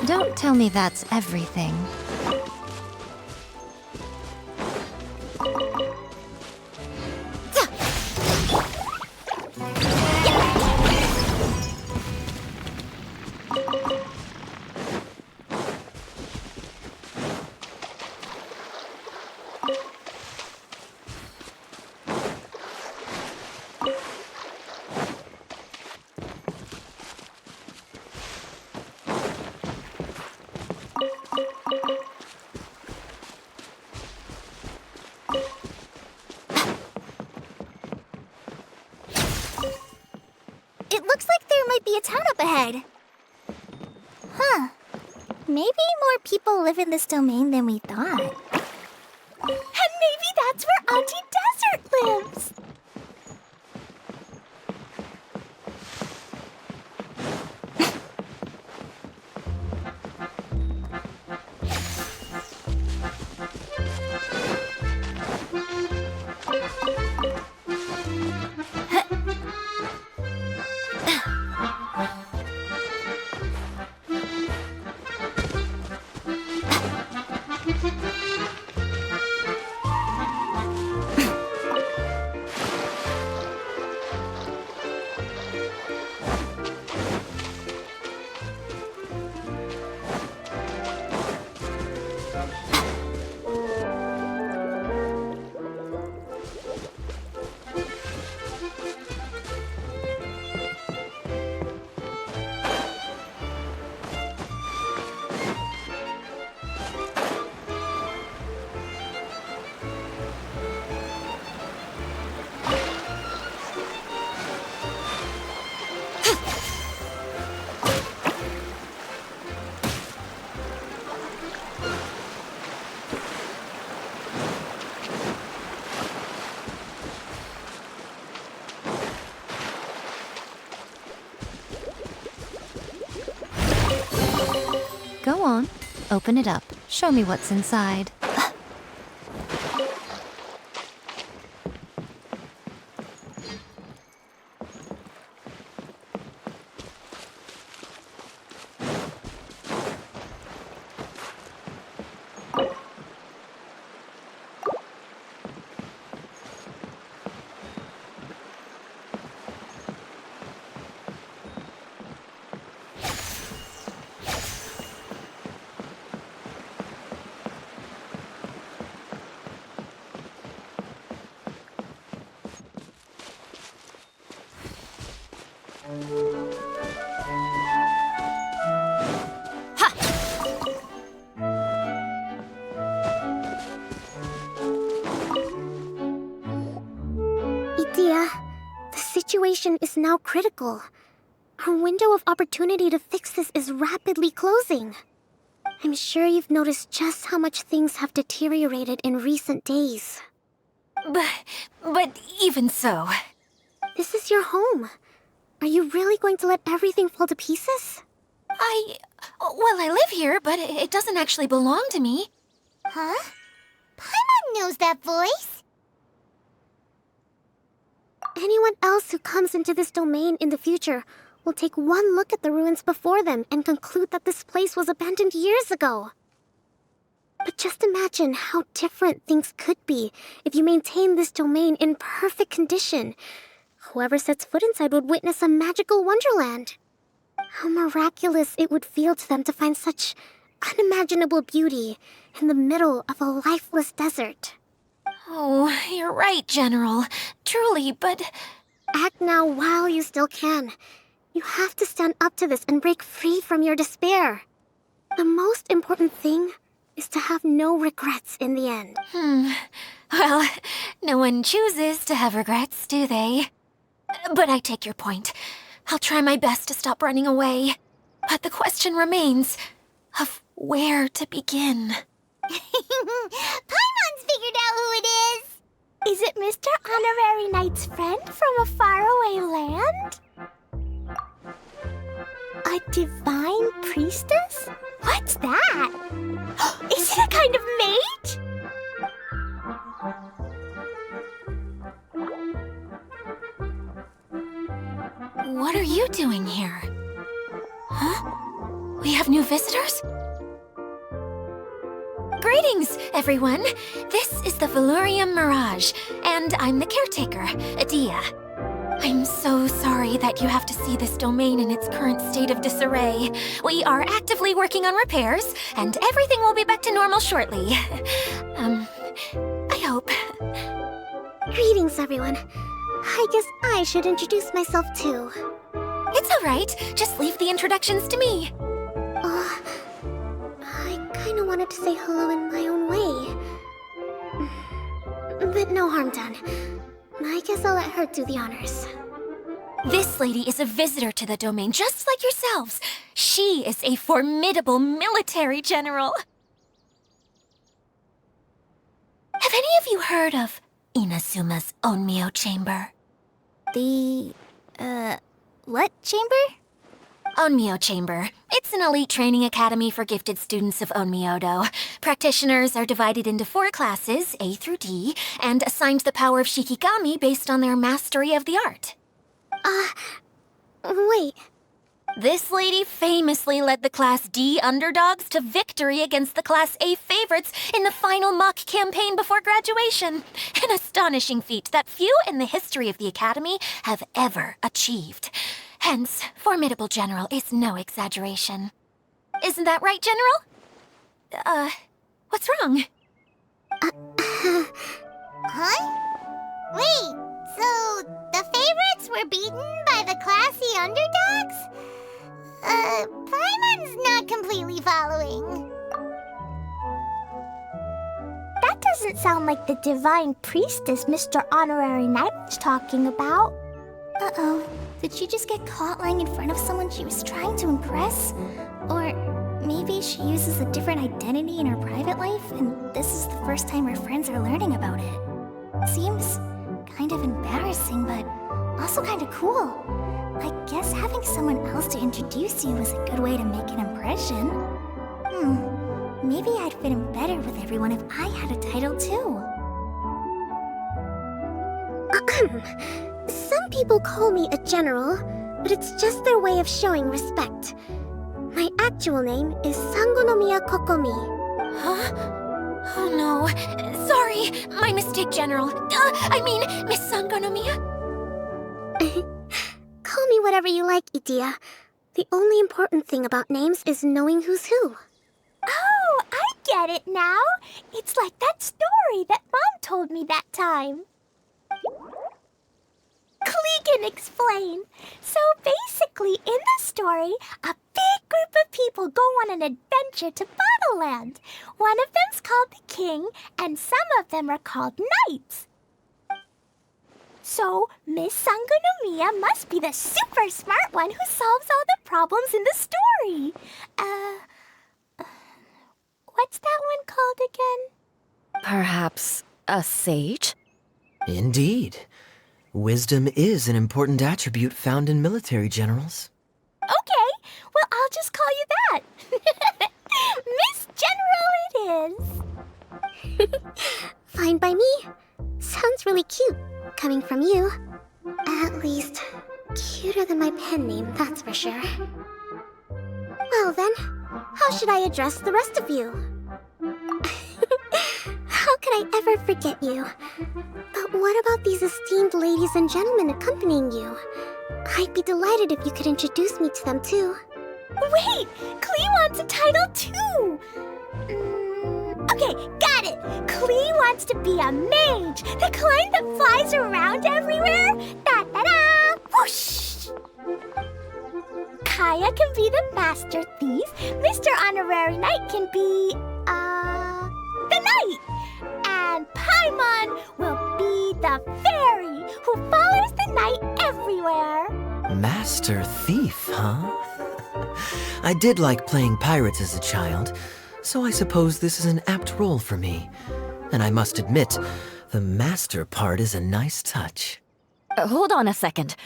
S1: Don't tell me that's everything.
S8: It looks like there might be a town up ahead. Huh. Maybe more people live in this domain than we thought. And maybe that's where Auntie Desert lives!
S1: Open it up. Show me what's inside.
S8: Idea, the situation is now critical. Our window of opportunity to fix this is rapidly closing. I'm sure you've noticed just how much things have deteriorated in recent days.
S7: But even so...
S8: This is your home. Are you really going to let everything fall to pieces?
S7: Well, I live here, but it doesn't actually belong to me.
S3: Huh? Paimon knows that voice.
S8: Anyone else who comes into this domain in the future will take one look at the ruins before them and conclude that this place was abandoned years ago. But just imagine how different things could be if you maintain this domain in perfect condition. Whoever sets foot inside would witness a magical wonderland. How miraculous it would feel to them to find such unimaginable beauty in the middle of a lifeless desert.
S7: Oh, you're right, General. Truly, but...
S8: Act now while you still can. You have to stand up to this and break free from your despair. The most important thing is to have no regrets in the end.
S7: Well, no one chooses to have regrets, do they? But I take your point. I'll try my best to stop running away. But the question remains of where to begin.
S3: Paimon's figured out who it is.
S8: Is it Mr. Honorary Knight's friend from a faraway land? A divine priestess? What's that? Is it a kind of mage?
S7: What are you doing here? Huh? We have new visitors? Greetings, everyone. This is the Valurium Mirage, and I'm the caretaker, Adia. I'm so sorry that you have to see this domain in its current state of disarray. We are actively working on repairs, and everything will be back to normal shortly. I hope.
S8: Greetings, everyone. I guess I should introduce myself too.
S7: It's all right. Just leave the introductions to me.
S8: I kinda wanted to say hello in my own way. But no harm done. I guess I'll let her do the honors.
S7: This lady is a visitor to the domain, just like yourselves. She is a formidable military general. Have any of you heard of Inazuma's Onmyo Chamber?
S8: The, what chamber?
S7: Onmyo Chamber. It's an elite training academy for gifted students of Onmyodo. Practitioners are divided into 4 classes, A through D, and assigned the power of Shikigami based on their mastery of the art.
S8: Wait.
S7: This lady famously led the Class D underdogs to victory against the Class A favorites in the final mock campaign before graduation. An astonishing feat that few in the history of the Academy have ever achieved. Hence, formidable general is no exaggeration. Isn't that right, General? What's wrong?
S3: Huh? Wait, so the favorites were beaten by the classy underdogs? Paimon's not completely following.
S8: That doesn't sound like the divine priestess Mr. Honorary Knight was talking about. Uh-oh. Did she just get caught lying in front of someone she was trying to impress? Or maybe she uses a different identity in her private life, and this is the first time her friends are learning about it. Seems kind of embarrassing, but also kind of cool. I guess having someone else to introduce you is a good way to make an impression. Maybe I'd fit in better with everyone if I had a title too.
S3: Some people call me a general, but it's just their way of showing respect. My actual name is Sangonomiya Kokomi.
S8: Huh? Oh no. Sorry, my mistake, General. I mean, Miss Sangonomiya.
S3: Call me whatever you like, Itia. The only important thing about names is knowing who's who.
S8: Oh, I get it now. It's like that story that Mom told me that time. Klee can explain. So basically, in the story, a big group of people go on an adventure to Bottleland. One of them's called the King, and some of them are called Knights. So, Miss Sangonomiya must be the super smart one who solves all the problems in the story. What's that one called again?
S7: Perhaps a sage?
S6: Indeed. Wisdom is an important attribute found in military generals.
S8: Okay, well, I'll just call you that. Miss General it is.
S3: Fine by me. Sounds really cute, coming from you. At least, cuter than my pen name, that's for sure. Well then, how should I address the rest of you? How could I ever forget you? But what about these esteemed ladies and gentlemen accompanying you? I'd be delighted if you could introduce me to them too.
S8: Wait, Klee wants a title too. Okay, got it. Klee wants to be a mage, the kind that flies around everywhere. Da-da-da! Whoosh! Kaya can be the master thief. Mr. Honorary Knight can be, the knight. And Paimon will be the fairy who follows the knight everywhere.
S6: Master Thief, huh? I did like playing pirates as a child, so I suppose this is an apt role for me. And I must admit, the master part is a nice touch.
S7: Hold on a second.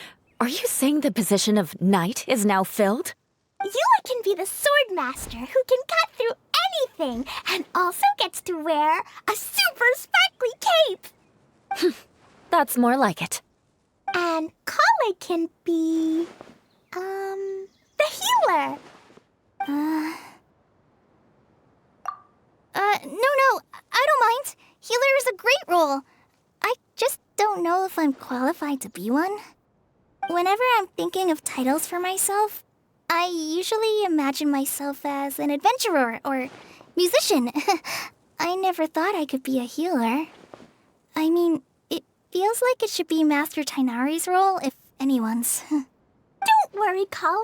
S7: Are you saying the position of knight is now filled?
S8: Yula can be the sword master who can cut through anything and also gets to wear a super sparkly cape.
S7: That's more like it.
S8: And Kale can be, the healer.
S3: No, I don't mind. Healer is a great role. I just don't know if I'm qualified to be one. Whenever I'm thinking of titles for myself, I usually imagine myself as an adventurer or musician. I never thought I could be a healer. I mean, it feels like it should be Master Tainari's role, if anyone's.
S8: Don't worry, Kale.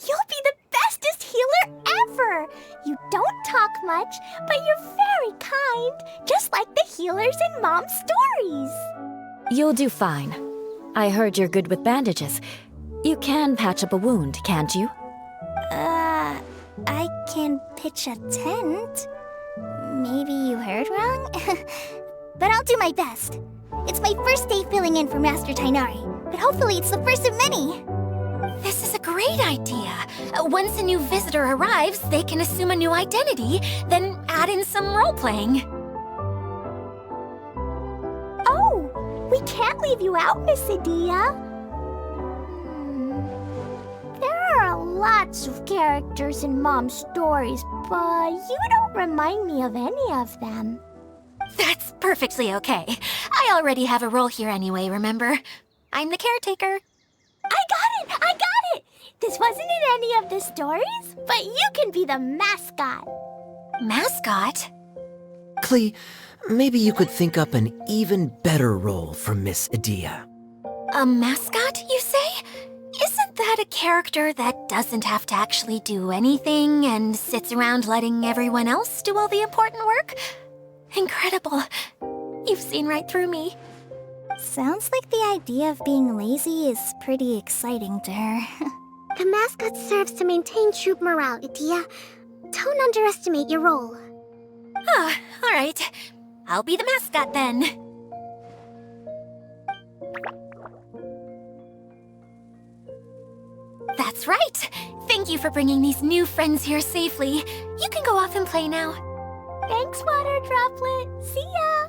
S8: You'll be the bestest healer ever. You don't talk much, but you're very kind, just like the healers in Mom's stories.
S7: You'll do fine. I heard you're good with bandages. You can patch up a wound, can't you?
S3: I can pitch a tent. Maybe you heard wrong? But I'll do my best. It's my first day filling in for Master Tainari, but hopefully it's the first of many.
S8: This is a great idea. Once a new visitor arrives, they can assume a new identity, then add in some role-playing. Oh, we can't leave you out, Miss Adia. There are lots of characters in Mom's stories, but you don't remind me of any of them. That's perfectly okay. I already have a role here anyway, remember? I'm the caretaker. I got it! This wasn't in any of the stories, but you can be the mascot. Mascot?
S6: Klee, maybe you could think up an even better role for Miss Adia.
S8: A mascot, you say? Isn't that a character that doesn't have to actually do anything and sits around letting everyone else do all the important work? Incredible. You've seen right through me.
S3: Sounds like the idea of being lazy is pretty exciting to her. The mascot serves to maintain troop morale, Itia. Don't underestimate your role.
S8: Ah, all right. I'll be the mascot then. That's right. Thank you for bringing these new friends here safely. You can go off and play now. Thanks, Water Droplet. See ya!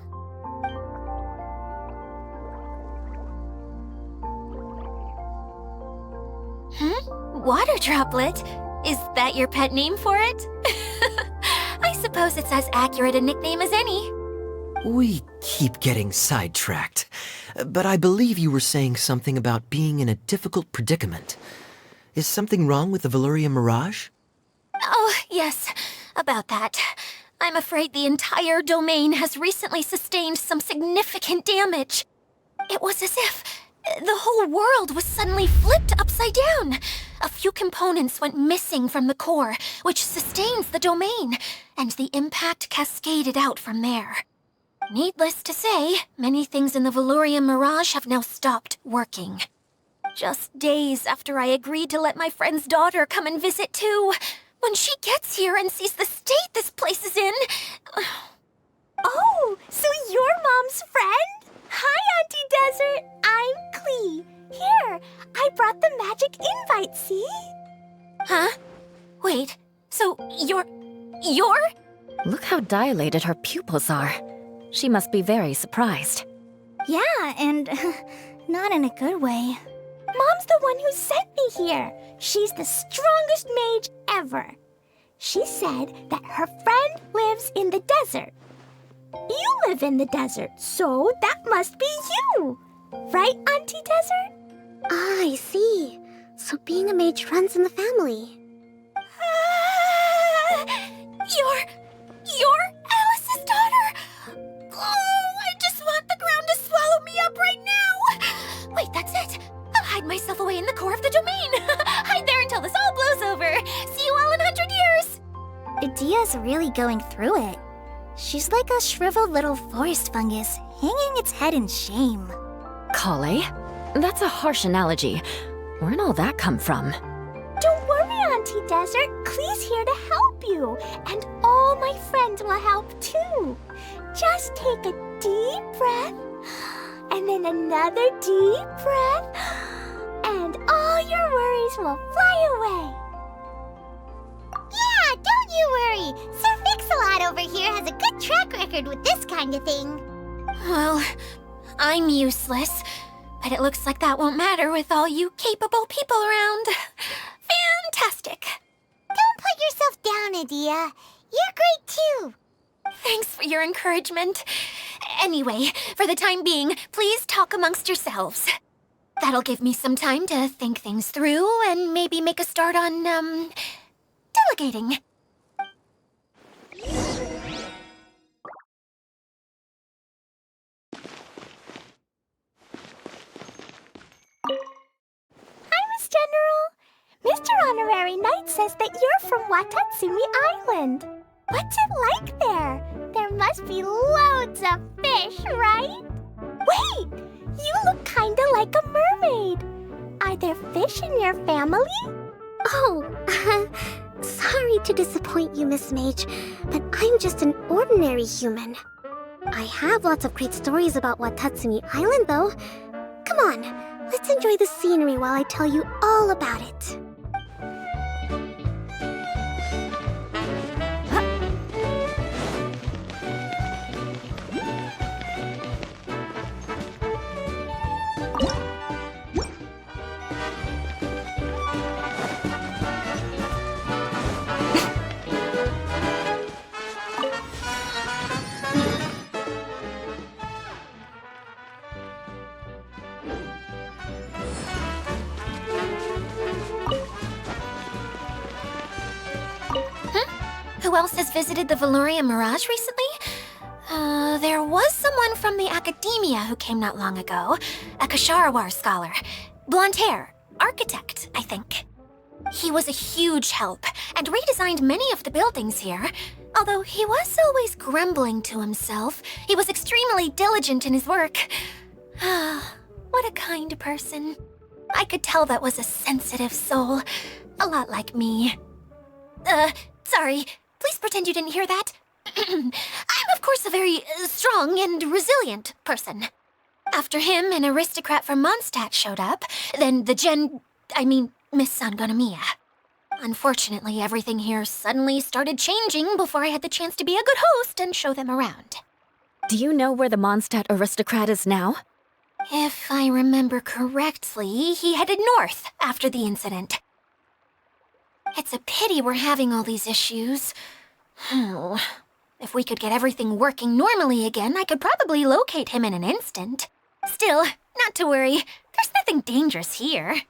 S8: Water Droplet? Is that your pet name for it? I suppose it's as accurate a nickname as any.
S6: We keep getting sidetracked. But I believe you were saying something about being in a difficult predicament. Is something wrong with the Valyria Mirage?
S8: Oh, yes, about that. I'm afraid the entire domain has recently sustained some significant damage. It was as if the whole world was suddenly flipped upside down. A few components went missing from the core, which sustains the domain, and the impact cascaded out from there. Needless to say, many things in the Valyria Mirage have now stopped working. Just days after I agreed to let my friend's daughter come and visit too. When she gets here and sees the state this place is in... Oh, so you're Mom's friend? Hi, Auntie Desert. I'm Klee. Here, I brought the magic invite, see? Huh? Wait, so you're...
S7: Look how dilated her pupils are. She must be very surprised.
S8: Yeah, and not in a good way. Mom's the one who sent me here. She's the strongest mage ever. She said that her friend lives in the desert. You live in the desert, so that must be you. Right, Auntie Desert?
S3: Ah, I see. So being a mage runs in the family.
S8: You're Alice's daughter? Oh, I just want the ground to swallow me up right now. Wait, that's it. I'll hide myself away in the core of the domain. Hide there until this all blows over. See you all in 100 years. Idia's really going through it. She's like a shriveled little forest fungus, hanging its head in shame.
S7: Kale? That's a harsh analogy. Where'd all that come from?
S8: Don't worry, Auntie Desert. Klee's here to help you. And all my friends will help too. Just take a deep breath, and then another deep breath, and all your worries will fly away.
S3: Yeah, don't you worry. Sir Mix-a-Lot over here has a good track record with this kind of thing.
S8: Well, I'm useless, but it looks like that won't matter with all you capable people around. Fantastic.
S3: Don't put yourself down, Idia. You're great too.
S8: Thanks for your encouragement. Anyway, for the time being, please talk amongst yourselves. That'll give me some time to think things through and maybe make a start on, delegating. Hi, Miss General. Mr. Honorary Knight says that you're from Watatsumi Island. What's it like there? There must be loads of fish, right? Wait! You look kinda like a mermaid. Are there fish in your family?
S3: Oh, sorry to disappoint you, Miss Mage, but I'm just an ordinary human. I have lots of great stories about Watatsumi Island, though. Come on, let's enjoy the scenery while I tell you all about it.
S8: Who else has visited the Valyria Mirage recently? There was someone from the academia who came not long ago. A Kasharawar scholar. Blonde hair. Architect, I think. He was a huge help and redesigned many of the buildings here. Although he was always grumbling to himself, he was extremely diligent in his work. What a kind person. I could tell that was a sensitive soul. A lot like me. Sorry. Please pretend you didn't hear that. I'm, of course, a very strong and resilient person. After him, an aristocrat from Mondstadt showed up, then Miss Sangonomiya. Unfortunately, everything here suddenly started changing before I had the chance to be a good host and show them around.
S7: Do you know where the Mondstadt aristocrat is now?
S8: If I remember correctly, he headed north after the incident. It's a pity we're having all these issues. Oh, if we could get everything working normally again, I could probably locate him in an instant. Still, not to worry. There's nothing dangerous here.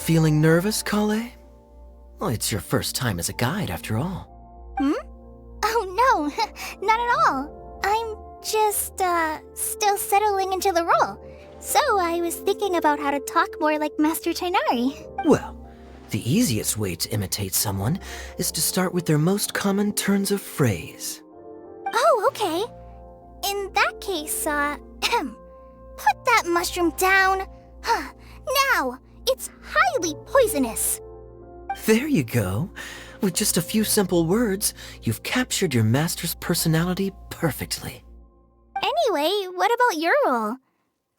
S6: Feeling nervous, Kale? Well, it's your first time as a guide, after all.
S8: Oh no, not at all. I'm just, still settling into the role. So I was thinking about how to talk more like Master Tainari.
S6: Well, the easiest way to imitate someone is to start with their most common turns of phrase.
S8: Oh, okay. In that case, put that mushroom down. Now, it's highly poisonous.
S6: There you go. With just a few simple words, you've captured your master's personality perfectly.
S8: Anyway, what about your role?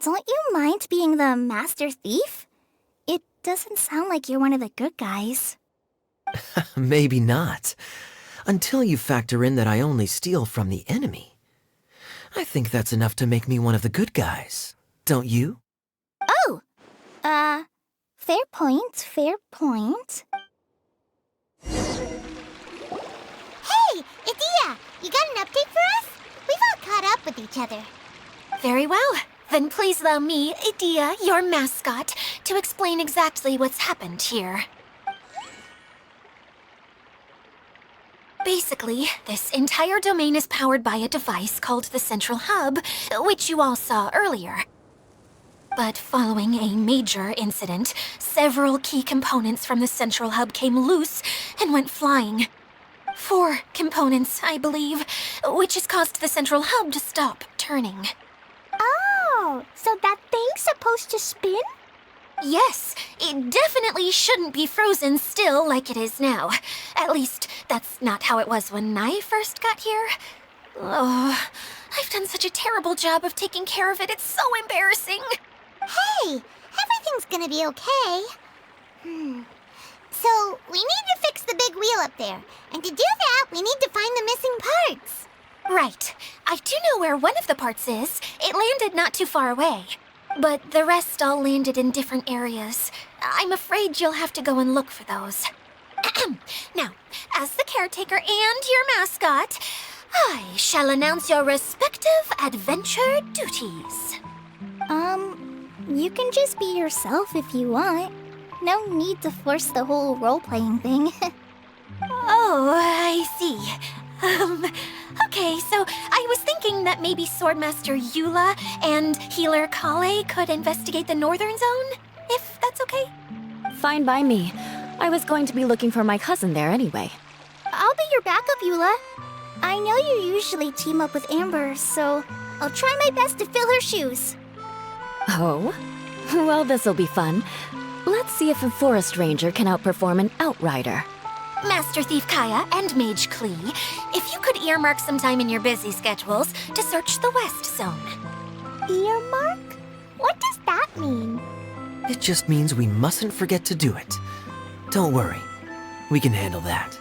S8: Don't you mind being the master thief? It doesn't sound like you're one of the good guys.
S6: Maybe not. Until you factor in that I only steal from the enemy. I think that's enough to make me one of the good guys. Don't you?
S8: Oh! Fair point, fair point.
S3: Hey, Idia! You got an update for us? We've all caught up with each other.
S8: Very well. Then please allow me, Idia, your mascot, to explain exactly what's happened here. Basically, this entire domain is powered by a device called the Central Hub, which you all saw earlier. But following a major incident, several key components from the Central Hub came loose and went flying. 4 components, I believe, which has caused the Central Hub to stop turning.
S3: Oh, so that thing's supposed to spin?
S8: Yes, it definitely shouldn't be frozen still like it is now. At least, that's not how it was when I first got here. Oh, I've done such a terrible job of taking care of it, it's so embarrassing.
S3: Hey, everything's gonna be okay. So, we need to fix the big wheel up there. And to do that, we need to find the missing parts.
S8: Right. I do know where one of the parts is. It landed not too far away. But the rest all landed in different areas. I'm afraid you'll have to go and look for those. Now, as the caretaker and your mascot, I shall announce your respective adventure duties.
S3: You can just be yourself if you want. No need to force the whole role-playing thing.
S8: Oh, I see. Okay, so I was thinking that maybe Swordmaster Eula and Healer Kale could investigate the northern zone, if that's okay?
S7: Fine by me. I was going to be looking for my cousin there anyway.
S3: I'll be your backup, Eula. I know you usually team up with Amber, so I'll try my best to fill her shoes.
S7: Oh? Well, this'll be fun. Let's see if a forest ranger can outperform an outrider.
S8: Master Thief Kaya and Mage Klee, if you could earmark some time in your busy schedules to search the West Zone.
S3: Earmark? What does that mean?
S6: It just means we mustn't forget to do it. Don't worry. We can handle that.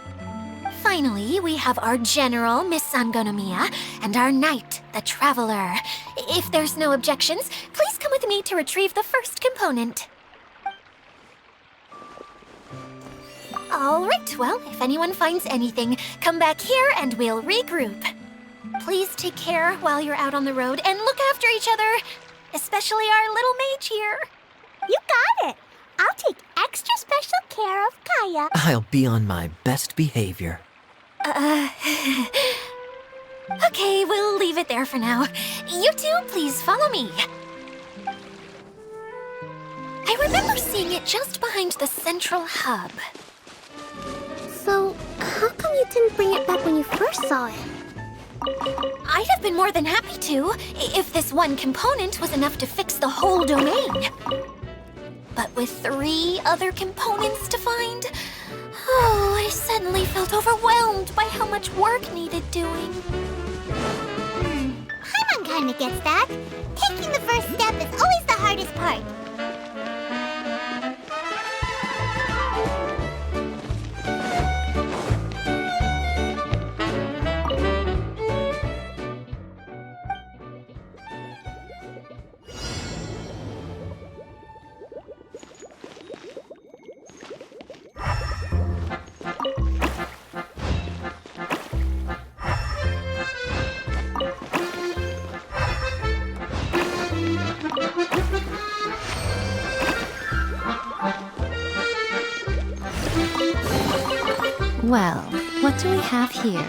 S8: Finally, we have our General, Miss Sangonomiya, and our Knight, the Traveler. If there's no objections, please come with me to retrieve the first component. All right, well, if anyone finds anything, come back here and we'll regroup. Please take care while you're out on the road and look after each other, especially our little mage here.
S3: You got it. I'll take extra special care of Kaya.
S6: I'll be on my best behavior.
S8: Okay, we'll leave it there for now. You two, please follow me. I remember seeing it just behind the central hub.
S3: So, how come you didn't bring it back when you first saw it?
S8: I'd have been more than happy to, if this one component was enough to fix the whole domain. But with 3 other components to find, I suddenly felt overwhelmed by how much work needed doing.
S3: Paimon kinda gets that. Taking the first step is always the hardest part.
S1: Well, what do we have here?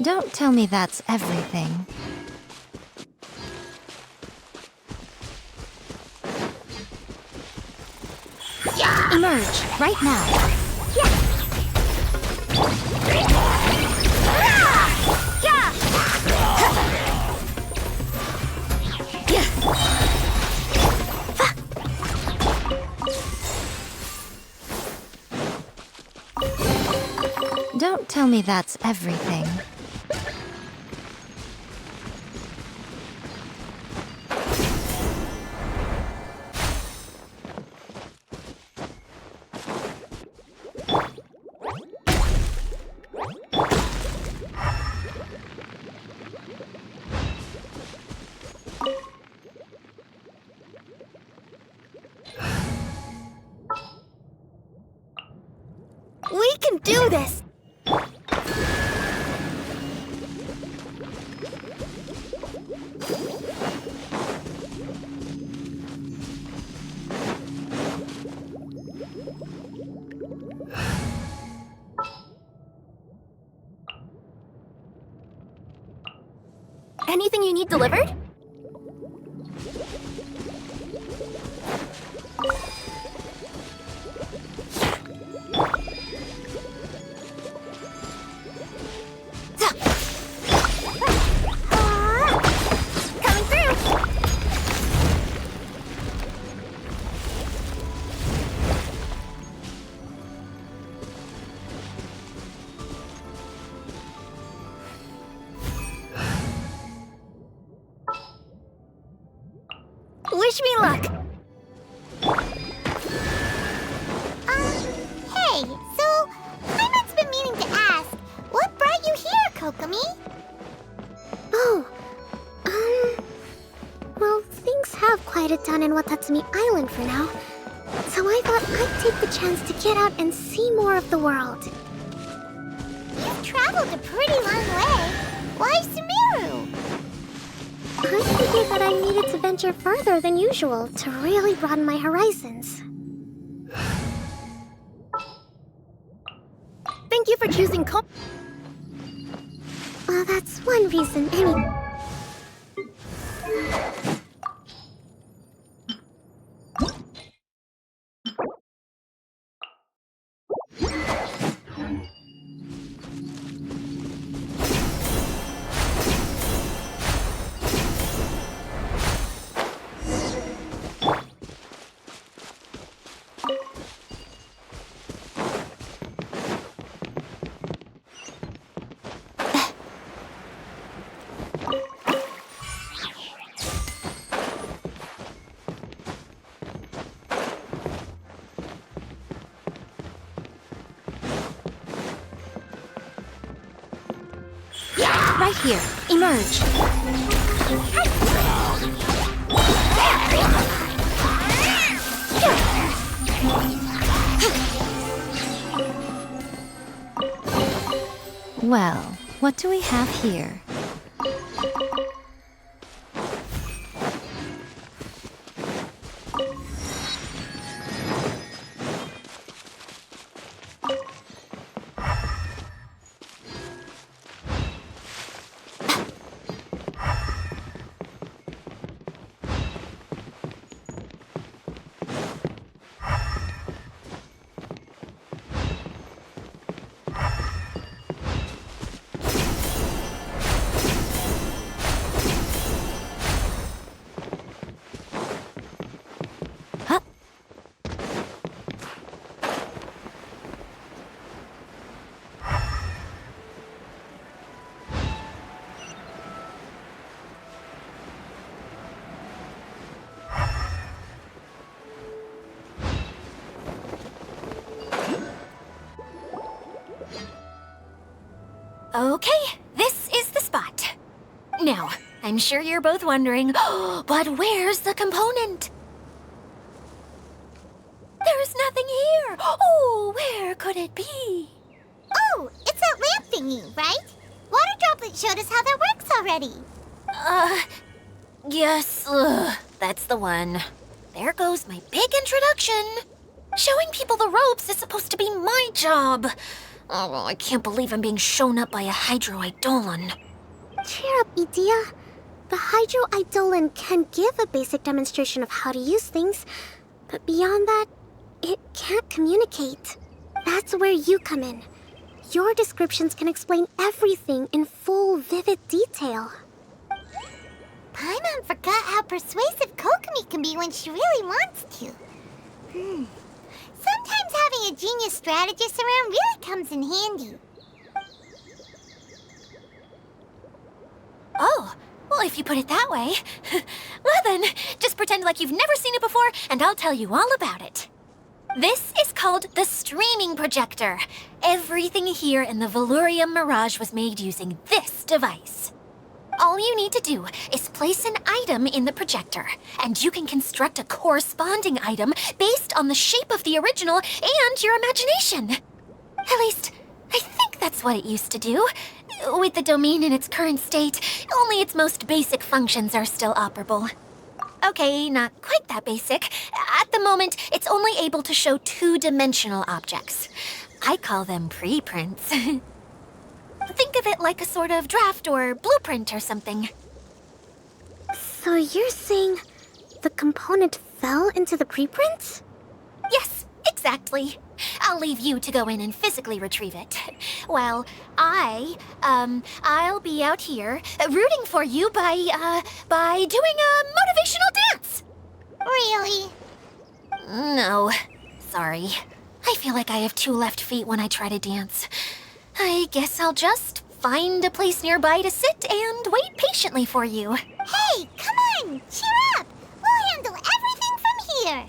S1: Don't tell me that's everything. Emerge, right now. Don't tell me that's everything.
S8: We can do this! Anything you need delivered? Coming through! Wish me luck!
S3: Hey, so Paimon's been meaning to ask,
S8: in Watatsumi Island for now, so I thought I'd take the chance to get out and see more of the world.
S3: You've traveled a pretty long way. Why Sumeru?
S8: I figured that I needed to venture further than usual to really broaden my horizons. Thank you for choosing Well, that's one reason
S1: Right here. Emerge. Well, what do we have here?
S9: Okay, this is the spot. Now, I'm sure you're both wondering, but where's the component? There's nothing here. Oh, where could it be?
S3: Oh, it's that lamp thingy, right? Water Droplet showed us how that works already.
S9: Yes, that's the one. There goes my big introduction. Showing people the ropes is supposed to be my job. Oh, I can't believe I'm being shown up by a Hydro Eidolon.
S8: Cheer up, Idia. The Hydro Eidolon can give a basic demonstration of how to use things, but beyond that, it can't communicate. That's where you come in. Your descriptions can explain everything in full, vivid detail.
S3: Paimon forgot how persuasive Kokomi can be when she really wants to. Sometimes having a genius strategist around really comes in handy.
S9: Oh, well, if you put it that way. Well then, just pretend like you've never seen it before, and I'll tell you all about it. This is called the streaming projector. Everything here in the Valurium Mirage was made using this device. All you need to do is place an item in the projector, and you can construct a corresponding item based on the shape of the original and your imagination. At least, I think that's what it used to do. With the domain in its current state, only its most basic functions are still operable. Okay, not quite that basic. At the moment, it's only able to show two-dimensional objects. I call them preprints. Think of it like a sort of draft or blueprint or something.
S8: So you're saying the component fell into the preprints?
S9: Yes, exactly. I'll leave you to go in and physically retrieve it. While I'll be out here rooting for you by doing a motivational dance.
S3: Really?
S9: No, sorry. I feel like I have two left feet when I try to dance. I guess I'll just find a place nearby to sit and wait patiently for you.
S3: Hey, come on! Cheer up! We'll handle everything from here!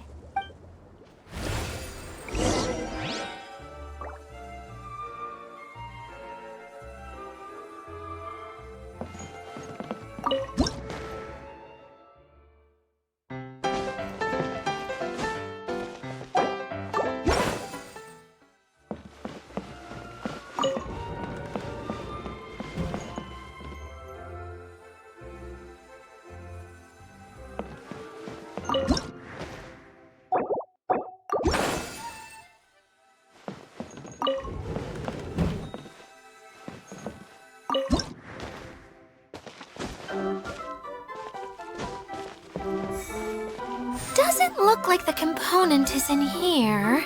S9: Doesn't look like the component is in here.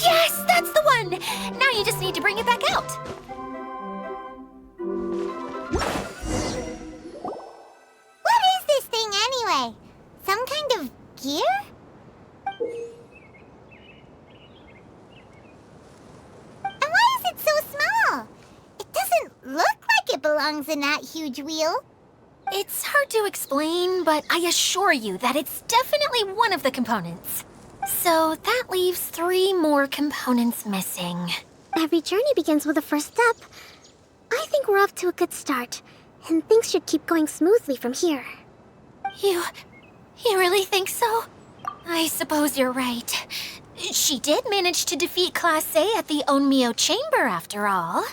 S9: Yes, that's the one! Now you just need to bring it back out.
S3: What is this thing anyway? Some kind of gear? And why is it so small? It doesn't look like it belongs in that huge wheel.
S9: It's hard to explain, but I assure you that it's definitely one of the components. So that leaves 3 more components missing.
S8: Every journey begins with a first step. I think we're off to a good start, and things should keep going smoothly from here.
S9: You really think so? I suppose you're right. She did manage to defeat Class A at the Onmyo Chamber, after all.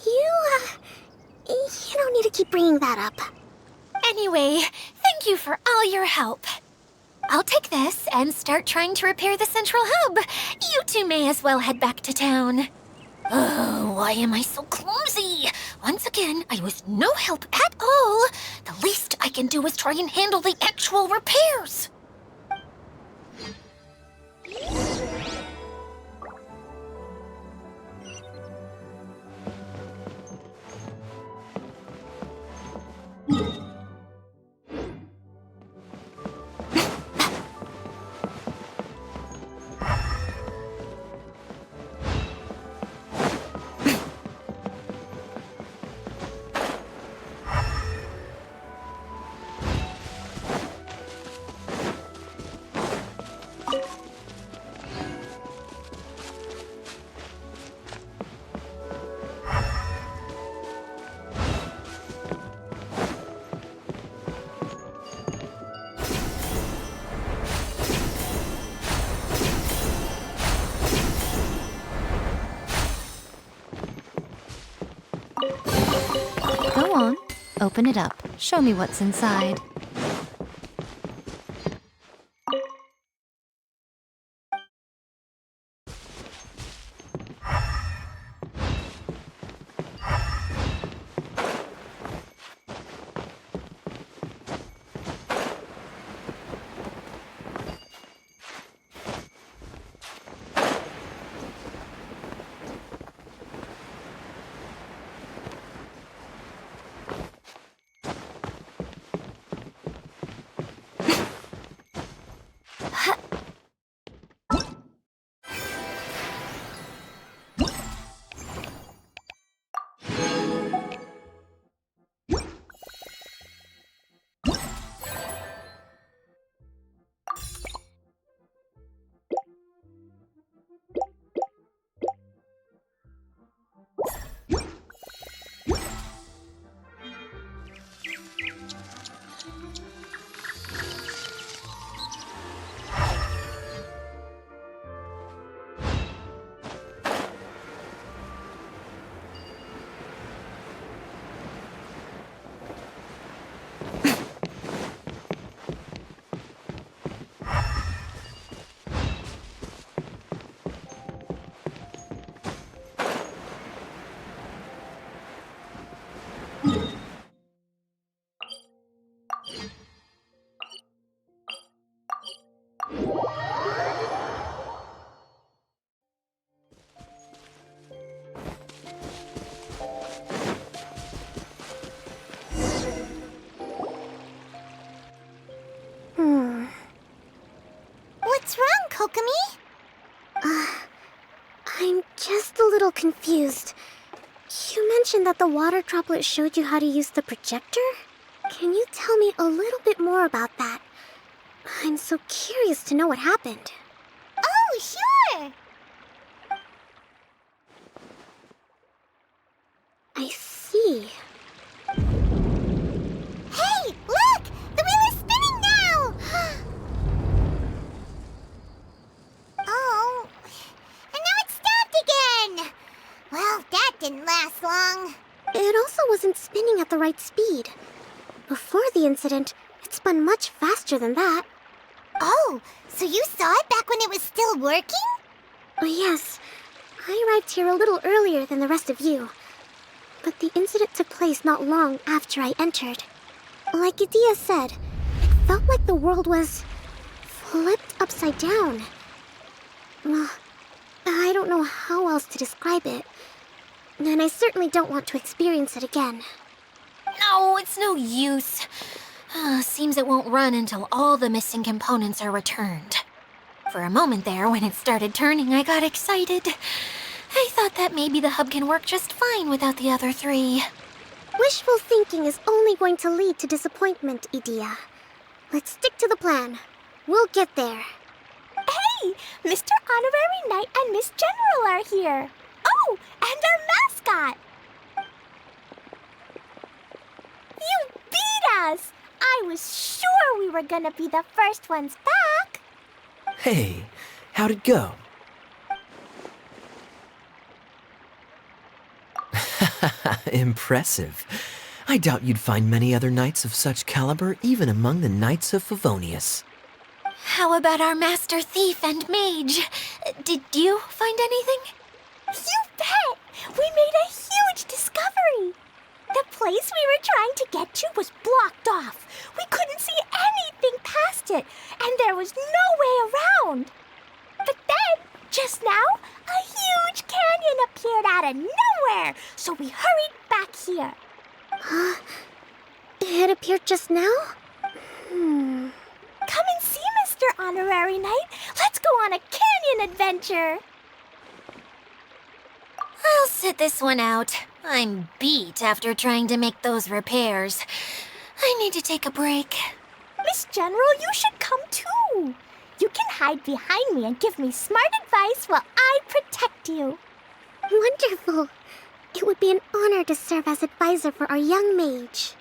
S8: You don't need to keep bringing that up.
S9: Anyway, thank you for all your help. I'll take this and start trying to repair the central hub. You two may as well head back to town. Oh, why am I so clumsy? Once again, I was no help at all. The least I can do is try and handle the actual repairs.
S1: Go on. Open it up. Show me what's inside.
S3: What's wrong, Kokomi?
S8: I'm just a little confused. You mentioned that the water droplet showed you how to use the projector? Can you tell me a little bit more about that? I'm so curious to know what happened.
S3: Oh, sure!
S8: I see.
S3: Hey, look! The wheel is spinning now! Oh, and now it's stopped again! Well, that didn't last long.
S8: It also wasn't spinning at the right speed. Before the incident, it spun much faster than that.
S3: Oh, so you saw it back when it was still working?
S8: Yes, I arrived here a little earlier than the rest of you. But the incident took place not long after I entered. Like Idia said, it felt like the world was flipped upside down. Well, I don't know how else to describe it. And I certainly don't want to experience it again.
S9: No, it's no use. Seems it won't run until all the missing components are returned. For a moment there, when it started turning, I got excited. I thought that maybe the hub can work just fine without the other 3.
S8: Wishful thinking is only going to lead to disappointment, Idia. Let's stick to the plan. We'll get there.
S10: Hey! Mr. Honorary Knight and Miss General are here. Oh, and our mascot! You beat us! I was sure we were gonna be the first ones back.
S6: Hey, how'd it go? Impressive. I doubt you'd find many other knights of such caliber even among the Knights of Favonius.
S9: How about our master thief and mage? Did you find anything?
S10: You bet! We made a huge discovery! The place we were trying to get to was blocked off. We couldn't see anything past it, and there was no way around. But then, just now, a huge canyon appeared out of nowhere, so we hurried back here.
S8: It appeared just now?
S10: Come and see, Mr. Honorary Knight. Let's go on a canyon adventure.
S9: I'll sit this one out. I'm beat after trying to make those repairs. I need to take a break.
S10: Miss General, you should come too. You can hide behind me and give me smart advice while I protect you.
S8: Wonderful. It would be an honor to serve as advisor for our young mage.